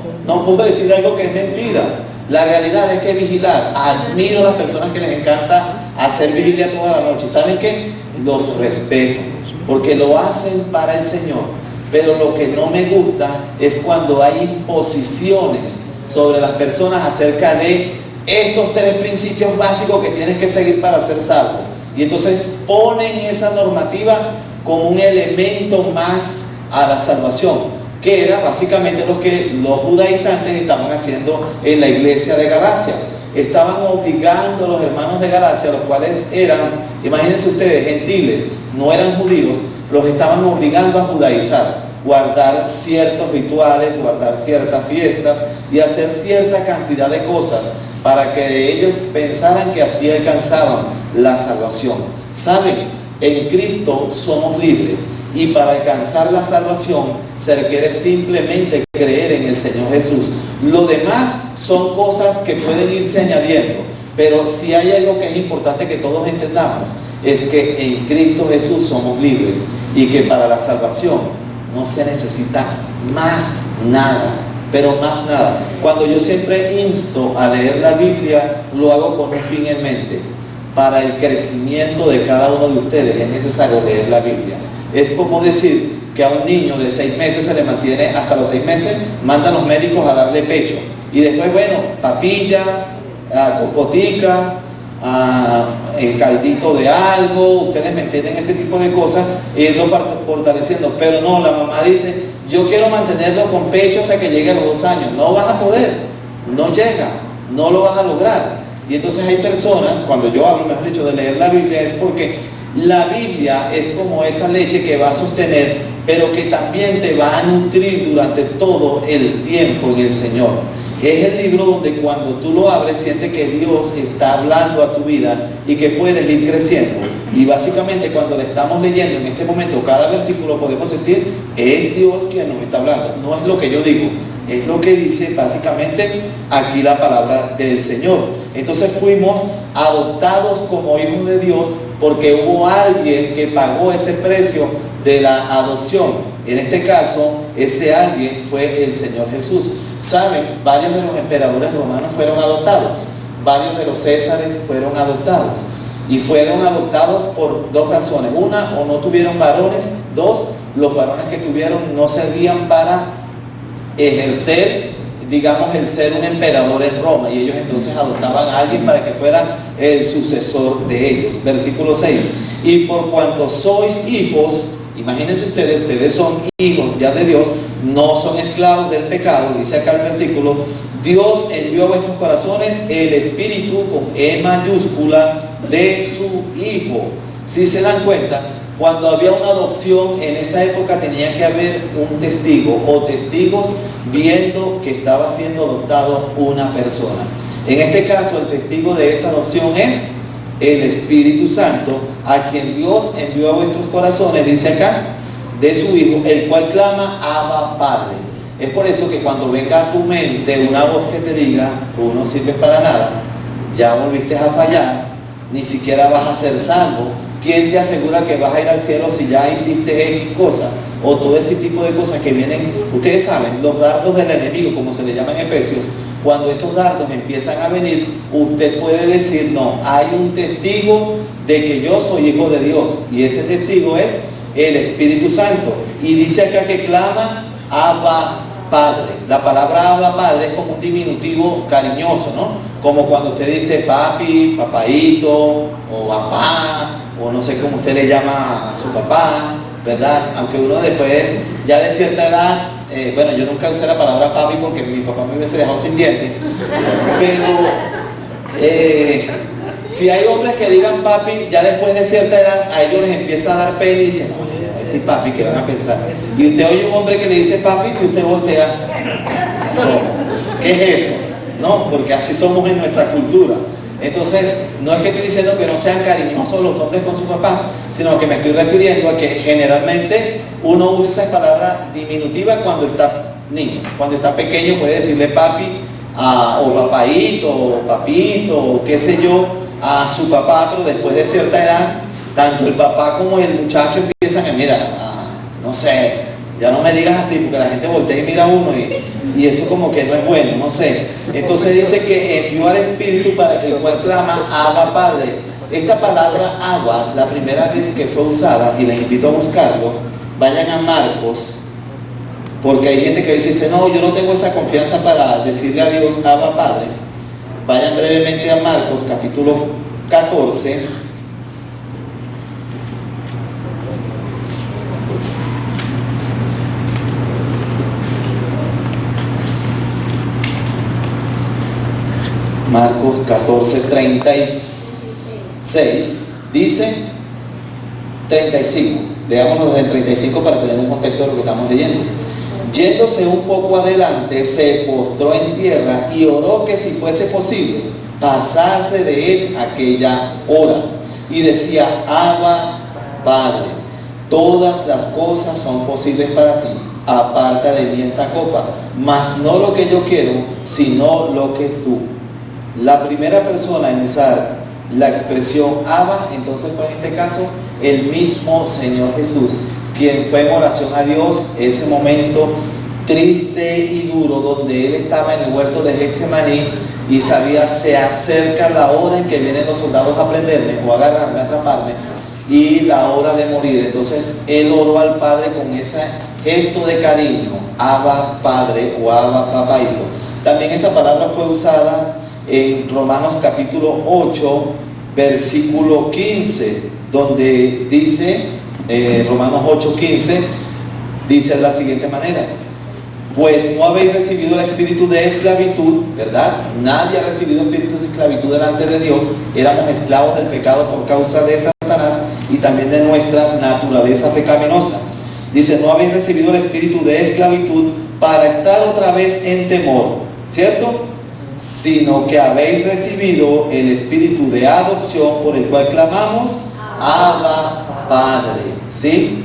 puedo decir algo que es mentira. La realidad es que vigilar. Admiro a las personas que les encanta hacer vigilia toda la noche. ¿Saben qué? Los respeto, porque lo hacen para el Señor. Pero lo que no me gusta es cuando hay imposiciones sobre las personas acerca de estos 3 principios básicos que tienes que seguir para ser salvo. Y entonces ponen esa normativa como un elemento más a la salvación, que era básicamente lo que los judaizantes estaban haciendo en la iglesia de Galacia. Estaban obligando a los hermanos de Galacia, los cuales eran, imagínense ustedes, gentiles, no eran judíos, los estaban obligando a judaizar, guardar ciertos rituales, guardar ciertas fiestas y hacer cierta cantidad de cosas para que ellos pensaran que así alcanzaban la salvación. ¿Saben? En Cristo somos libres y para alcanzar la salvación se requiere simplemente creer en el Señor Jesús. Lo demás son cosas que pueden irse añadiendo, pero si hay algo que es importante que todos entendamos, es que en Cristo Jesús somos libres y que para la salvación no se necesita más nada, pero más nada. Cuando yo siempre insto a leer la Biblia, lo hago con un fin en mente. Para el crecimiento de cada uno de ustedes es necesario leer la Biblia. Es como decir que a un niño de 6 meses se le mantiene hasta los 6 meses, mandan los médicos a darle pecho. Y después, bueno, papillas, cocoticas, el caldito de algo, ustedes me entienden, ese tipo de cosas, irlo fortaleciendo. Pero no, la mamá dice, yo quiero mantenerlo con pecho hasta que llegue a los 2 años. No vas a poder, no llega, no lo vas a lograr. Y entonces hay personas, cuando yo hablo, mejor dicho, de leer la Biblia, es porque la Biblia es como esa leche que va a sostener, pero que también te va a nutrir durante todo el tiempo en el Señor. Es el libro donde cuando tú lo abres sientes que Dios está hablando a tu vida y que puedes ir creciendo. Y básicamente cuando le estamos leyendo en este momento cada versículo podemos decir, es Dios quien nos está hablando. No es lo que yo digo, es lo que dice básicamente aquí la palabra del Señor. Entonces fuimos adoptados como hijos de Dios porque hubo alguien que pagó ese precio de la adopción. En este caso, ese alguien fue el Señor Jesús. Saben, varios de los emperadores romanos fueron adoptados, varios de los césares fueron adoptados, y fueron adoptados por 2 razones. Una, o no tuvieron varones. 2, los varones que tuvieron no servían para ejercer, digamos, el ser un emperador en Roma, y ellos entonces adoptaban a alguien para que fuera el sucesor de ellos. Versículo 6, y por cuanto sois hijos, imagínense ustedes son hijos ya de Dios, no son esclavos del pecado, dice acá el versículo, Dios envió a vuestros corazones el Espíritu con E mayúscula de su Hijo. Si se dan cuenta, cuando había una adopción en esa época tenía que haber un testigo o testigos viendo que estaba siendo adoptado una persona. En este caso el testigo de esa adopción es el Espíritu Santo, a quien Dios envió a vuestros corazones, dice acá, de su Hijo, el cual clama, Abba Padre. Es por eso que cuando venga a tu mente una voz que te diga, tú no sirves para nada, ya volviste a fallar, ni siquiera vas a ser salvo, ¿quién te asegura que vas a ir al cielo si ya hiciste X cosa? o todo ese tipo de cosas que vienen, ustedes saben, los dardos del enemigo, como se le llama en Efesios, cuando esos dardos empiezan a venir, usted puede decir, no, hay un testigo de que yo soy hijo de Dios, y ese testigo es el Espíritu Santo. Y dice acá que clama Abba Padre. La palabra Abba Padre es como un diminutivo cariñoso, ¿no? Como cuando usted dice papi, papaíto, o papá, o no sé cómo usted le llama a su papá, ¿verdad? Aunque uno después, ya de cierta edad, bueno, yo nunca usé la palabra papi porque mi papá me hubiese dejado sin dientes, pero si hay hombres que digan papi, ya después de cierta edad, a ellos les empieza a dar pena y dicen, oye, a decir papi, ¿qué van a pensar? Y usted oye un hombre que le dice papi y usted voltea, ¿qué es eso? No, porque así somos en nuestra cultura. Entonces, no es que estoy diciendo que no sean cariñosos los hombres con sus papás, sino que me estoy refiriendo a que generalmente uno usa esa palabra diminutiva cuando está niño. Cuando está pequeño puede decirle papi, o papaíto, o papito, o qué sé yo, a su papá, pero después de cierta edad, tanto el papá como el muchacho empiezan a mirar, no sé, ya no me digas así, porque la gente voltea y mira a uno y eso como que no es bueno, no sé. Entonces dice que envió al Espíritu para que el cual clama Abba Padre. Esta palabra Abba, la primera vez que fue usada, y les invito a buscarlo, vayan a Marcos, porque hay gente que dice, no, yo no tengo esa confianza para decirle a Dios Abba Padre. Vayan brevemente a Marcos capítulo 14. Marcos 14, 36, dice 35, leámonos desde el 35 para tener un contexto de lo que estamos leyendo. Yéndose un poco adelante, se postró en tierra y oró que si fuese posible, pasase de él aquella hora. Y decía, Abba, Padre, todas las cosas son posibles para ti, aparta de mí esta copa, mas no lo que yo quiero, sino lo que tú. La primera persona en usar la expresión Abba, entonces fue en este caso el mismo Señor Jesús, quien fue en oración a Dios ese momento triste y duro donde él estaba en el huerto de Getsemaní y sabía, se acerca la hora en que vienen los soldados a prenderme o a agarrarme, a atraparme, y la hora de morir. Entonces él oró al Padre con ese gesto de cariño, Abba Padre o Abba Papaito. También esa palabra fue usada en Romanos capítulo 8, versículo 15, donde dice, Romanos 8, 15, dice de la siguiente manera, pues no habéis recibido el espíritu de esclavitud, ¿verdad? Nadie ha recibido el espíritu de esclavitud delante de Dios, éramos esclavos del pecado por causa de Satanás y también de nuestra naturaleza pecaminosa. Dice, no habéis recibido el espíritu de esclavitud para estar otra vez en temor, ¿cierto? Sino que habéis recibido el espíritu de adopción por el cual clamamos Abba Padre, ¿sí?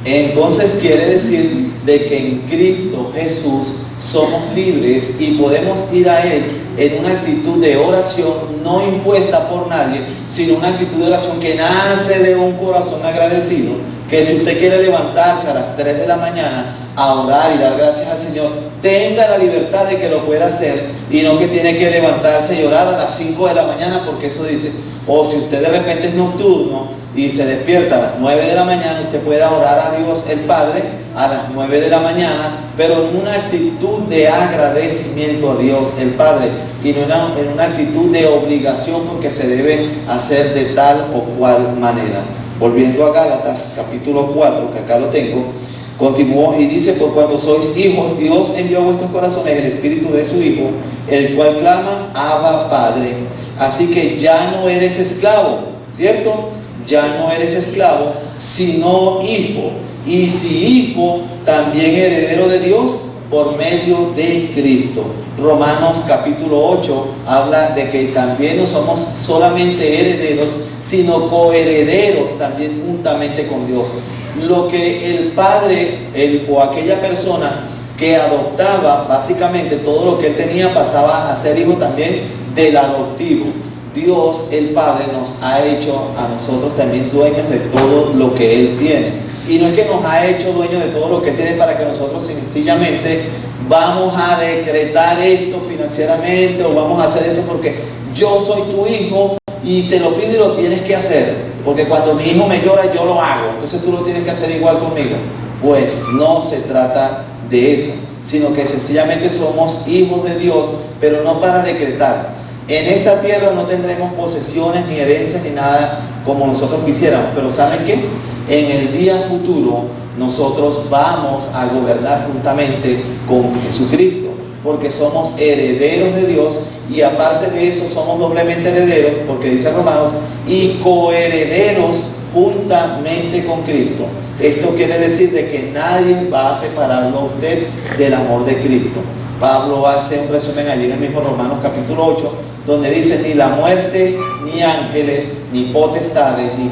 Entonces quiere decir de que en Cristo Jesús somos libres y podemos ir a Él en una actitud de oración no impuesta por nadie, sino una actitud de oración que nace de un corazón agradecido, que si usted quiere levantarse a las 3 de la mañana a orar y dar gracias al Señor, tenga la libertad de que lo pueda hacer y no que tiene que levantarse y orar a las 5 de la mañana porque eso dice, o si usted de repente es nocturno y se despierta a las 9 de la mañana, usted pueda orar a Dios el Padre a las 9 de la mañana, pero en una actitud de agradecimiento a Dios el Padre y no en una actitud de obligación porque se debe hacer de tal o cual manera. Volviendo a Gálatas capítulo 4, que acá lo tengo, continuó y dice, por cuando sois hijos, Dios envió a vuestros corazones el espíritu de su Hijo, el cual clama, Abba Padre. Así que ya no eres esclavo, ¿cierto? Ya no eres esclavo, sino hijo. Y si hijo, también heredero de Dios por medio de Cristo. Romanos capítulo 8 habla de que también no somos solamente herederos, sino coherederos también juntamente con Dios. Lo que el padre o aquella persona que adoptaba, básicamente todo lo que él tenía pasaba a ser hijo también del adoptivo. Dios, el Padre, nos ha hecho a nosotros también dueños de todo lo que Él tiene. y no es que nos ha hecho dueños de todo lo que tiene para que nosotros sencillamente vamos a decretar esto financieramente o vamos a hacer esto porque yo soy tu hijo y te lo pido y lo tienes que hacer, porque cuando mi hijo me llora yo lo hago, entonces tú lo tienes que hacer igual conmigo. Pues no se trata de eso, sino que sencillamente somos hijos de Dios, pero no para decretar. En esta tierra no tendremos posesiones, ni herencias, ni nada como nosotros quisiéramos, pero ¿saben qué? En el día futuro nosotros vamos a gobernar juntamente con Jesucristo, porque somos herederos de Dios y aparte de eso somos doblemente herederos, porque dice Romanos, y coherederos juntamente con Cristo. Esto quiere decir de que nadie va a separarlo a usted del amor de Cristo. Pablo hace un resumen allí en el mismo Romanos capítulo 8, donde dice, ni la muerte, ni ángeles, ni potestades, ni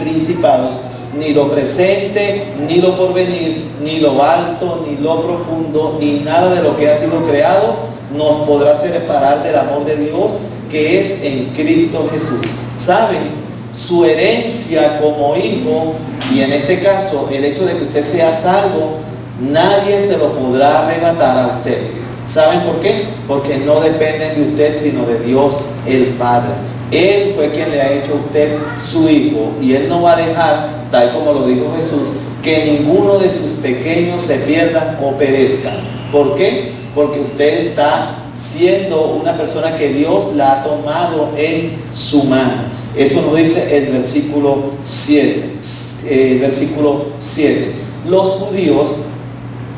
principados, ni lo presente, ni lo porvenir, ni lo alto, ni lo profundo, ni nada de lo que ha sido creado, nos podrá separar del amor de Dios que es en Cristo Jesús. ¿Saben? Su herencia como hijo, y en este caso el hecho de que usted sea salvo, nadie se lo podrá arrebatar a usted. ¿Saben por qué? Porque no dependen de usted, sino de Dios el Padre. Él fue quien le ha hecho a usted su hijo, y Él no va a dejar, tal como lo dijo Jesús, que ninguno de sus pequeños se pierdan o perezcan. ¿Por qué? Porque usted está siendo una persona que Dios la ha tomado en su mano. Eso nos dice el versículo 7. Los judíos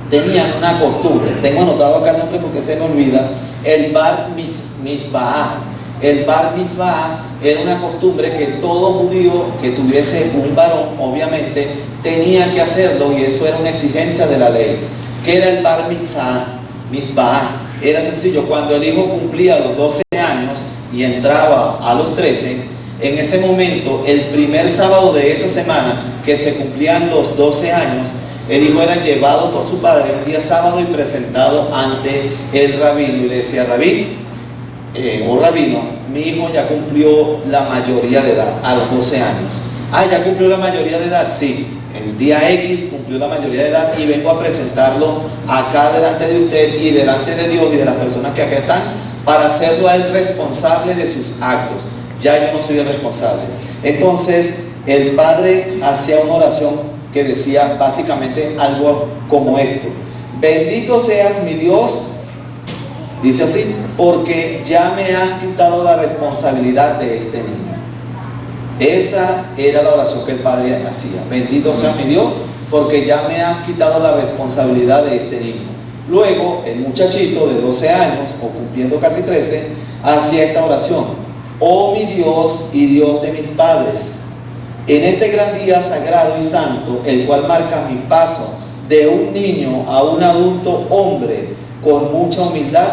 tenían una costumbre, tengo anotado acá el nombre porque se me olvida, el Bar Mitzvah. El Bar Mitzvah era una costumbre que todo judío que tuviese un varón, obviamente, tenía que hacerlo, y eso era una exigencia de la ley. ¿Qué era el Bar Mitzvah? Era sencillo, cuando el hijo cumplía los 12 años y entraba a los 13, en ese momento, el primer sábado de esa semana, que se cumplían los 12 años, el hijo era llevado por su padre un día sábado y presentado ante el rabino, y le decía, rabino, mi hijo ya cumplió la mayoría de edad, a los 12 años. Ah, ¿ya cumplió la mayoría de edad? Sí, el día X cumplió la mayoría de edad y vengo a presentarlo acá delante de usted y delante de Dios y de las personas que acá están, para hacerlo a él responsable de sus actos. Ya yo no soy el responsable. Entonces, el padre hacía una oración que decía básicamente algo como esto: bendito seas mi Dios, dice así, porque ya me has quitado la responsabilidad de este niño. Esa era la oración que el padre hacía: bendito sea mi Dios, porque ya me has quitado la responsabilidad de este niño. Luego, el muchachito de 12 años, o cumpliendo casi 13, hacía esta oración: oh mi Dios y Dios de mis padres, en este gran día sagrado y santo, el cual marca mi paso de un niño a un adulto hombre, con mucha humildad,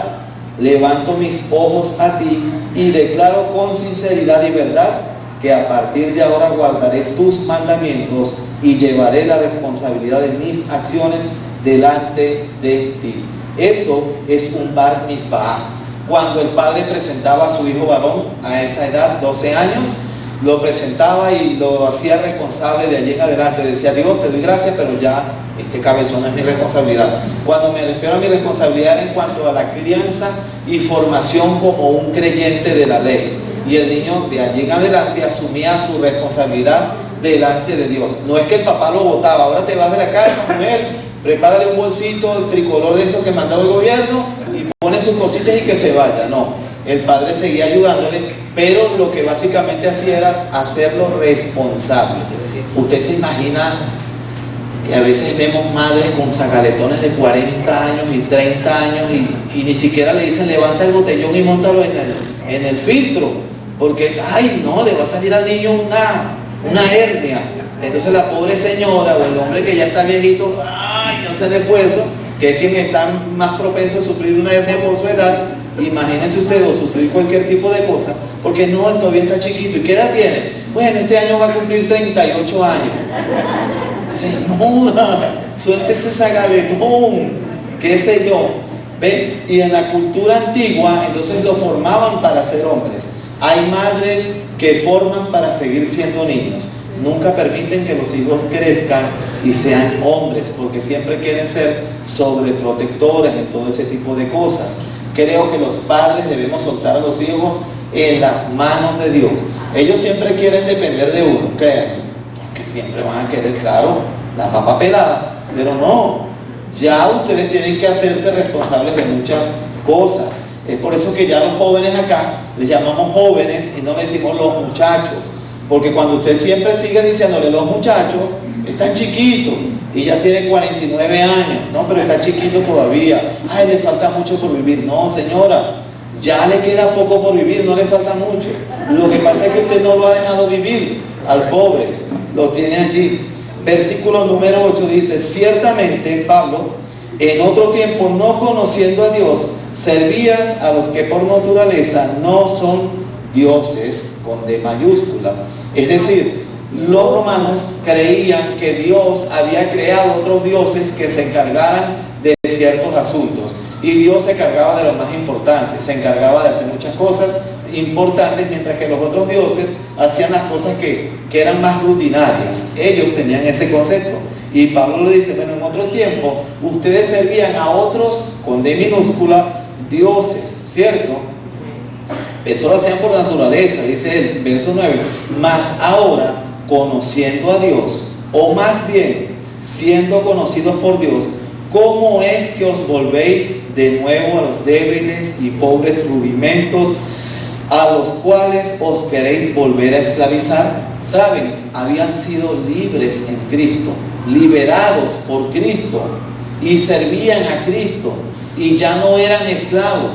levanto mis ojos a ti y declaro con sinceridad y verdad que a partir de ahora guardaré tus mandamientos y llevaré la responsabilidad de mis acciones delante de ti. Eso es un Bar Mitzvah. Cuando el padre presentaba a su hijo varón a esa edad, 12 años, lo presentaba y lo hacía responsable de allí en adelante. Decía: Dios, te doy gracias, pero ya este cabezón no es mi responsabilidad. Cuando me refiero a mi responsabilidad en cuanto a la crianza y formación como un creyente de la ley. Y el niño de allí en adelante asumía su responsabilidad delante de Dios. No es que el papá lo botaba: ahora te vas de la casa, mujer, prepárale un bolsito, el tricolor de esos que mandaba el gobierno, y pone sus cositas y que se vaya. No, el padre seguía ayudándole, pero lo que básicamente hacía era hacerlo responsable. Usted se imagina que a veces vemos madres con sacaretones de 40 años y 30 años y ni siquiera le dicen: levanta el botellón y móntalo en el filtro, porque ay no, le va a salir al niño una hernia. Entonces la pobre señora o el hombre que ya está viejito, ay, hacer esfuerzo, que es quien está más propenso a sufrir una hernia por su edad. Imagínense usted, o sufrir cualquier tipo de cosa, porque no, él todavía está chiquito. ¿Y qué edad tiene? Bueno, este año va a cumplir 38 años. Señora, suéltese esa gavetón, qué sé yo. ¿Ven? Y en la cultura antigua, entonces lo formaban para ser hombres. Hay madres que forman para seguir siendo niños. nunca permiten que los hijos crezcan y sean hombres, porque siempre quieren ser sobreprotectores en todo ese tipo de cosas. Creo que los padres debemos soltar a los hijos en las manos de Dios. Ellos siempre quieren depender de uno, créanme, porque siempre van a querer, claro, la papa pelada, pero no, ya ustedes tienen que hacerse responsables de muchas cosas. Es por eso que ya los jóvenes acá les llamamos jóvenes y no les decimos los muchachos, porque cuando usted siempre sigue diciéndole los muchachos, están chiquitos y ya tiene 49 años, no, pero está chiquito todavía, ay, le falta mucho por vivir. No, señora, ya le queda poco por vivir, no le falta mucho. Lo que pasa es que usted no lo ha dejado vivir al pobre, lo tiene allí. Versículo número 8 dice, ciertamente, Pablo, en otro tiempo, no conociendo a Dios, servías a los que por naturaleza no son dioses, con D mayúscula. Es decir, los romanos creían que Dios había creado otros dioses que se encargaran de ciertos asuntos. Y Dios se encargaba de lo más importante, se encargaba de hacer muchas cosas importantes, mientras que los otros dioses hacían las cosas que eran más rutinarias. Ellos tenían ese concepto. Y Pablo le dice, bueno, en otro tiempo, ustedes servían a otros, con D minúscula, dioses, ¿cierto? Eso lo hacían por naturaleza, dice el verso 9. Mas ahora, conociendo a Dios, o más bien, siendo conocidos por Dios, ¿cómo es que os volvéis de nuevo a los débiles y pobres rudimentos a los cuales os queréis volver a esclavizar? Saben, habían sido libres en Cristo, liberados por Cristo y servían a Cristo y ya no eran esclavos.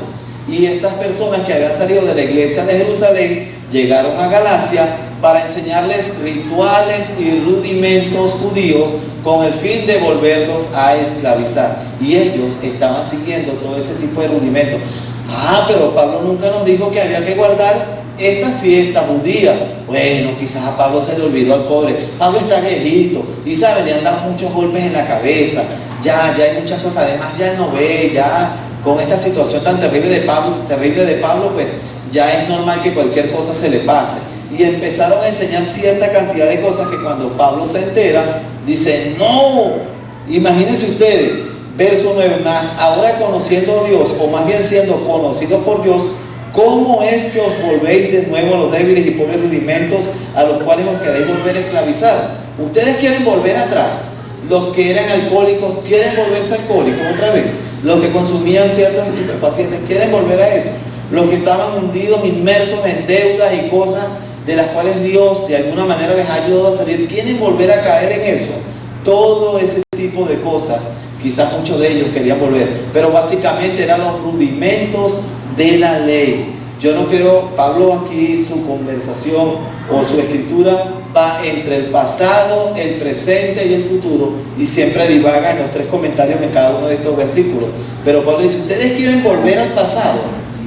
Y estas personas que habían salido de la iglesia de Jerusalén llegaron a Galacia para enseñarles rituales y rudimentos judíos con el fin de volverlos a esclavizar. Y ellos estaban siguiendo todo ese tipo de rudimentos. Ah, pero Pablo nunca nos dijo que había que guardar esta fiesta judía. Bueno, quizás a Pablo se le olvidó al pobre. Pablo está viejito y sabe, le han dado muchos golpes en la cabeza. Ya hay muchas cosas. Además ya no ve, ya con esta situación tan terrible de Pablo, pues ya es normal que cualquier cosa se le pase. Y empezaron a enseñar cierta cantidad de cosas que cuando Pablo se entera, dice, no, imagínense ustedes, verso 9, más ahora conociendo a Dios, o más bien siendo conocidos por Dios, ¿cómo es que os volvéis de nuevo a los débiles y pobres rudimentos a los cuales os queréis volver a esclavizar? Ustedes quieren volver atrás. Los que eran alcohólicos quieren volverse alcohólicos otra vez. Los que consumían ciertos estupefacientes quieren volver a eso. Los que estaban hundidos, inmersos en deudas y cosas de las cuales Dios de alguna manera les ha ayudado a salir, quieren volver a caer en eso. Todo ese tipo de cosas, quizás muchos de ellos querían volver, pero básicamente eran los rudimentos de la ley. Yo no creo, Pablo aquí su conversación o su escritura va entre el pasado, el presente y el futuro, y siempre divaga en los tres comentarios en cada uno de estos versículos. Pero Pablo dice, ustedes quieren volver al pasado,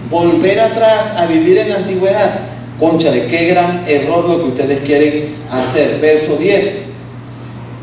volver atrás a vivir en la antigüedad. Cónchale, qué gran error lo que ustedes quieren hacer. Verso 10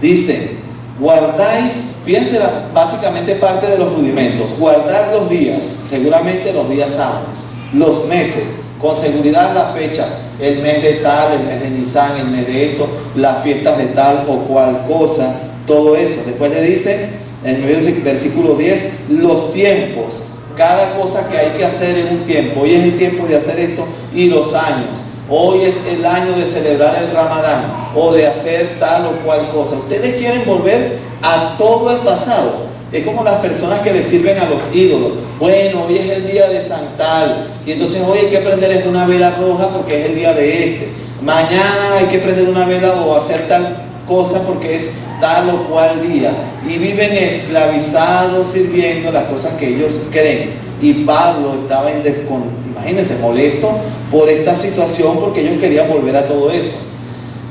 dice, guardáis, fíjense básicamente parte de los rudimentos, guardad los días, seguramente los días sábados, los meses, con seguridad las fechas, el mes de tal, el mes de Nisan, el mes de esto, las fiestas de tal o cual cosa, todo eso. Después le dice en el versículo 10, los tiempos, cada cosa que hay que hacer en un tiempo. Hoy es el tiempo de hacer esto, y los años. Hoy es el año de celebrar el Ramadán o de hacer tal o cual cosa. Ustedes quieren volver a todo el pasado. Es como las personas que le sirven a los ídolos. Bueno, hoy es el día de Santal y entonces hoy hay que prender una vela roja porque es el día de este. Mañana hay que prender una vela o hacer tal cosa porque es tal o cual día. Y viven esclavizados sirviendo las cosas que ellos creen. Y Pablo estaba imagínense, molesto por esta situación porque ellos querían volver a todo eso.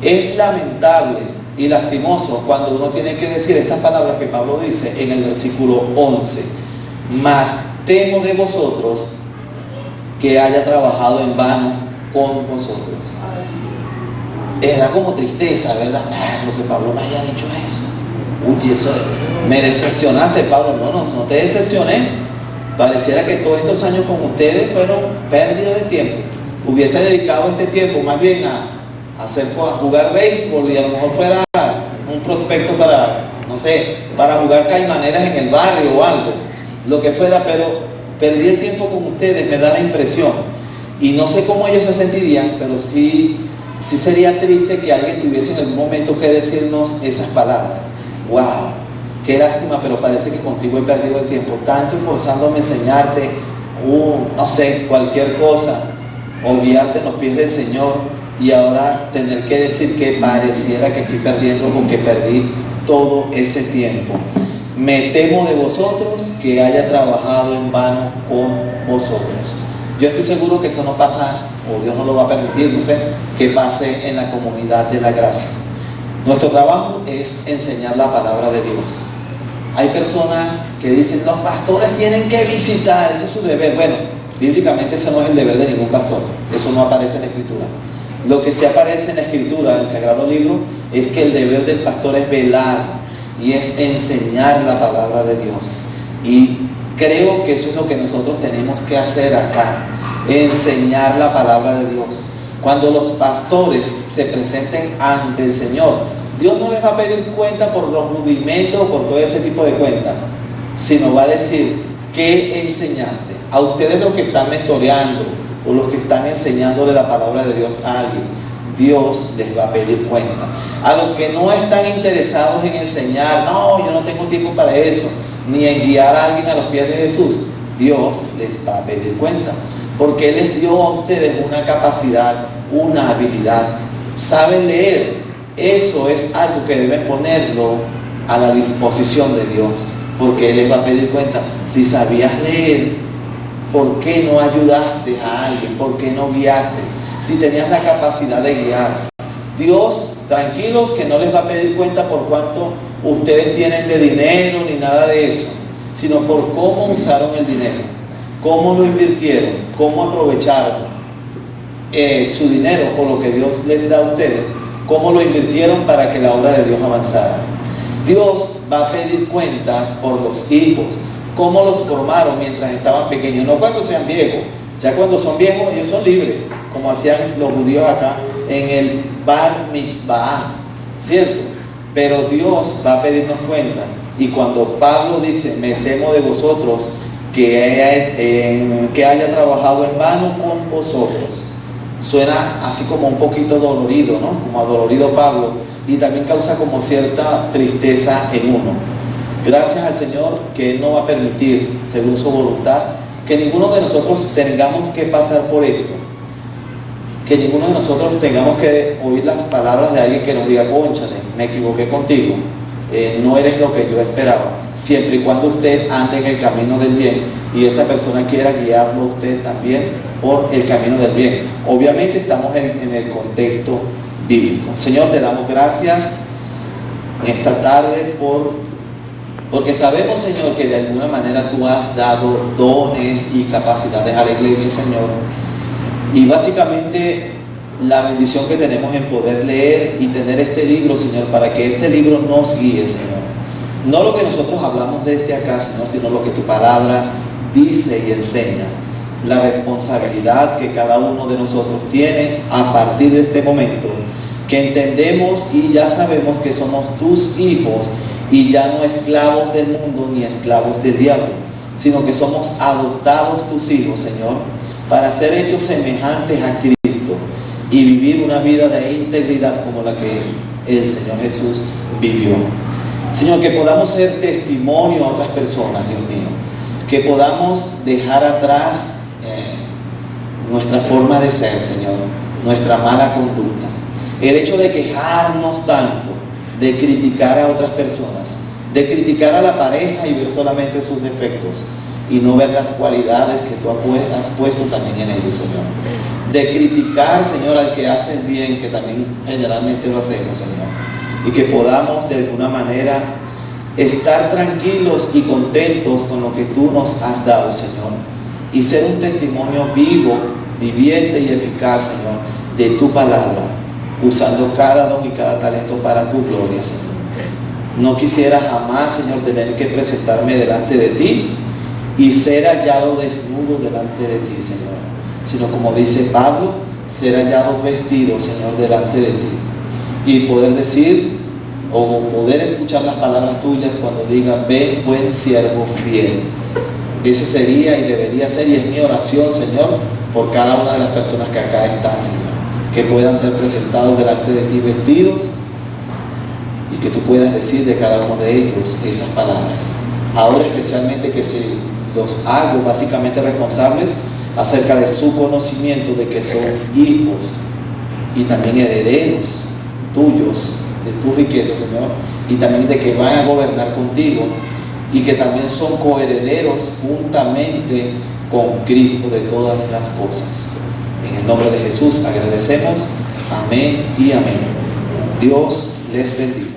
Es lamentable y lastimoso cuando uno tiene que decir estas palabras que Pablo dice en el versículo 11. Mas temo de vosotros que haya trabajado en vano con vosotros. Da como tristeza, ¿verdad? Lo que Pablo me haya dicho eso. Uy, eso me decepcionaste, Pablo. No te decepcioné. Pareciera que todos estos años con ustedes fueron pérdida de tiempo. Hubiese dedicado este tiempo más bien a jugar béisbol y a lo mejor fuera un prospecto para, no sé, para jugar caimaneras en el barrio o algo, lo que fuera, pero perdí el tiempo con ustedes, me da la impresión. Y no sé cómo ellos se sentirían, pero sí sería triste que alguien tuviese en algún momento que decirnos esas palabras. ¡Wow! Qué lástima, pero parece que contigo he perdido el tiempo, tanto esforzándome a enseñarte, no sé, cualquier cosa, olvidarte en los pies del Señor y ahora tener que decir que pareciera que estoy perdiendo porque perdí todo ese tiempo. Me temo de vosotros que haya trabajado en vano con vosotros. Yo estoy seguro que eso no pasa, o Dios no lo va a permitir, no sé, que pase en la comunidad de la gracia. Nuestro trabajo es enseñar la palabra de Dios. Hay personas que dicen, los pastores tienen que visitar, ese es su deber. Bueno, bíblicamente ese no es el deber de ningún pastor, eso no aparece en la Escritura. Lo que sí aparece en la Escritura, en el Sagrado Libro, es que el deber del pastor es velar y es enseñar la palabra de Dios. Y creo que eso es lo que nosotros tenemos que hacer acá, enseñar la palabra de Dios. Cuando los pastores se presenten ante el Señor, Dios no les va a pedir cuenta por los rudimentos, por todo ese tipo de cuentas, sino va a decir, ¿qué enseñaste? A ustedes los que están mentoreando o los que están enseñándole la palabra de Dios a alguien, Dios les va a pedir cuenta. A los que no están interesados en enseñar, no, yo no tengo tiempo para eso, ni en guiar a alguien a los pies de Jesús, Dios les va a pedir cuenta, porque Él les dio a ustedes una capacidad, una habilidad. Saben leer, eso es algo que deben ponerlo a la disposición de Dios, porque Él les va a pedir cuenta. Si sabías leer, ¿por qué no ayudaste a alguien? ¿Por qué no guiaste? Si tenías la capacidad de guiar. Dios, tranquilos, que no les va a pedir cuenta por cuánto ustedes tienen de dinero ni nada de eso, sino por cómo usaron el dinero, cómo lo invirtieron, cómo aprovecharon su dinero o lo que Dios les da a ustedes, cómo lo invirtieron para que la obra de Dios avanzara. Dios va a pedir cuentas por los hijos, cómo los formaron mientras estaban pequeños, no cuando sean viejos. Ya cuando son viejos ellos son libres, como hacían los judíos acá en el Bar Mitzvah, ¿cierto? Pero Dios va a pedirnos cuenta. Y cuando Pablo dice, me temo de vosotros que haya trabajado en vano con vosotros, suena así como un poquito dolorido, ¿no? Como adolorido Pablo, y también causa como cierta tristeza en uno. Gracias al Señor que Él no va a permitir, según su voluntad, que ninguno de nosotros tengamos que pasar por esto, que ninguno de nosotros tengamos que oír las palabras de alguien que nos diga, cónchale, me equivoqué contigo, no eres lo que yo esperaba, siempre y cuando usted ande en el camino del bien y esa persona quiera guiarlo a usted también por el camino del bien. Obviamente estamos en el contexto bíblico. Señor, te damos gracias en esta tarde porque sabemos, Señor, que de alguna manera tú has dado dones y capacidades a la iglesia, Señor. Y básicamente la bendición que tenemos en poder leer y tener este libro, Señor, para que este libro nos guíe, Señor. No lo que nosotros hablamos desde acá, sino lo que tu palabra dice y enseña. La responsabilidad que cada uno de nosotros tiene a partir de este momento, que entendemos y ya sabemos que somos tus hijos y ya no esclavos del mundo ni esclavos del diablo, sino que somos adoptados tus hijos, Señor, para ser hechos semejantes a Cristo y vivir una vida de integridad como la que el Señor Jesús vivió. Señor, que podamos ser testimonio a otras personas, Dios mío, que podamos dejar atrás nuestra forma de ser, Señor, nuestra mala conducta, el hecho de quejarnos tanto, de criticar a otras personas, de criticar a la pareja y ver solamente sus defectos y no ver las cualidades que tú has puesto también en ellos, Señor. De criticar, Señor, al que hace el bien, que también generalmente lo hacemos, Señor. Y que podamos de alguna manera estar tranquilos y contentos con lo que tú nos has dado, Señor. Y ser un testimonio vivo, viviente y eficaz, Señor, de tu palabra, usando cada don y cada talento para tu gloria, Señor. No quisiera jamás, Señor, tener que presentarme delante de ti y ser hallado desnudo delante de ti, Señor. Sino como dice Pablo, ser hallados vestidos, Señor, delante de ti. Y poder decir, o poder escuchar las palabras tuyas cuando digan, ven, buen siervo fiel. Ese sería y debería ser, y es mi oración, Señor, por cada una de las personas que acá están, Señor, que puedan ser presentados delante de ti vestidos y que tú puedas decir de cada uno de ellos esas palabras. Ahora especialmente que se los hago básicamente responsables acerca de su conocimiento de que son hijos y también herederos tuyos, de tu riqueza, Señor, y también de que van a gobernar contigo y que también son coherederos juntamente con Cristo de todas las cosas. En el nombre de Jesús agradecemos. Amén y amén. Dios les bendiga.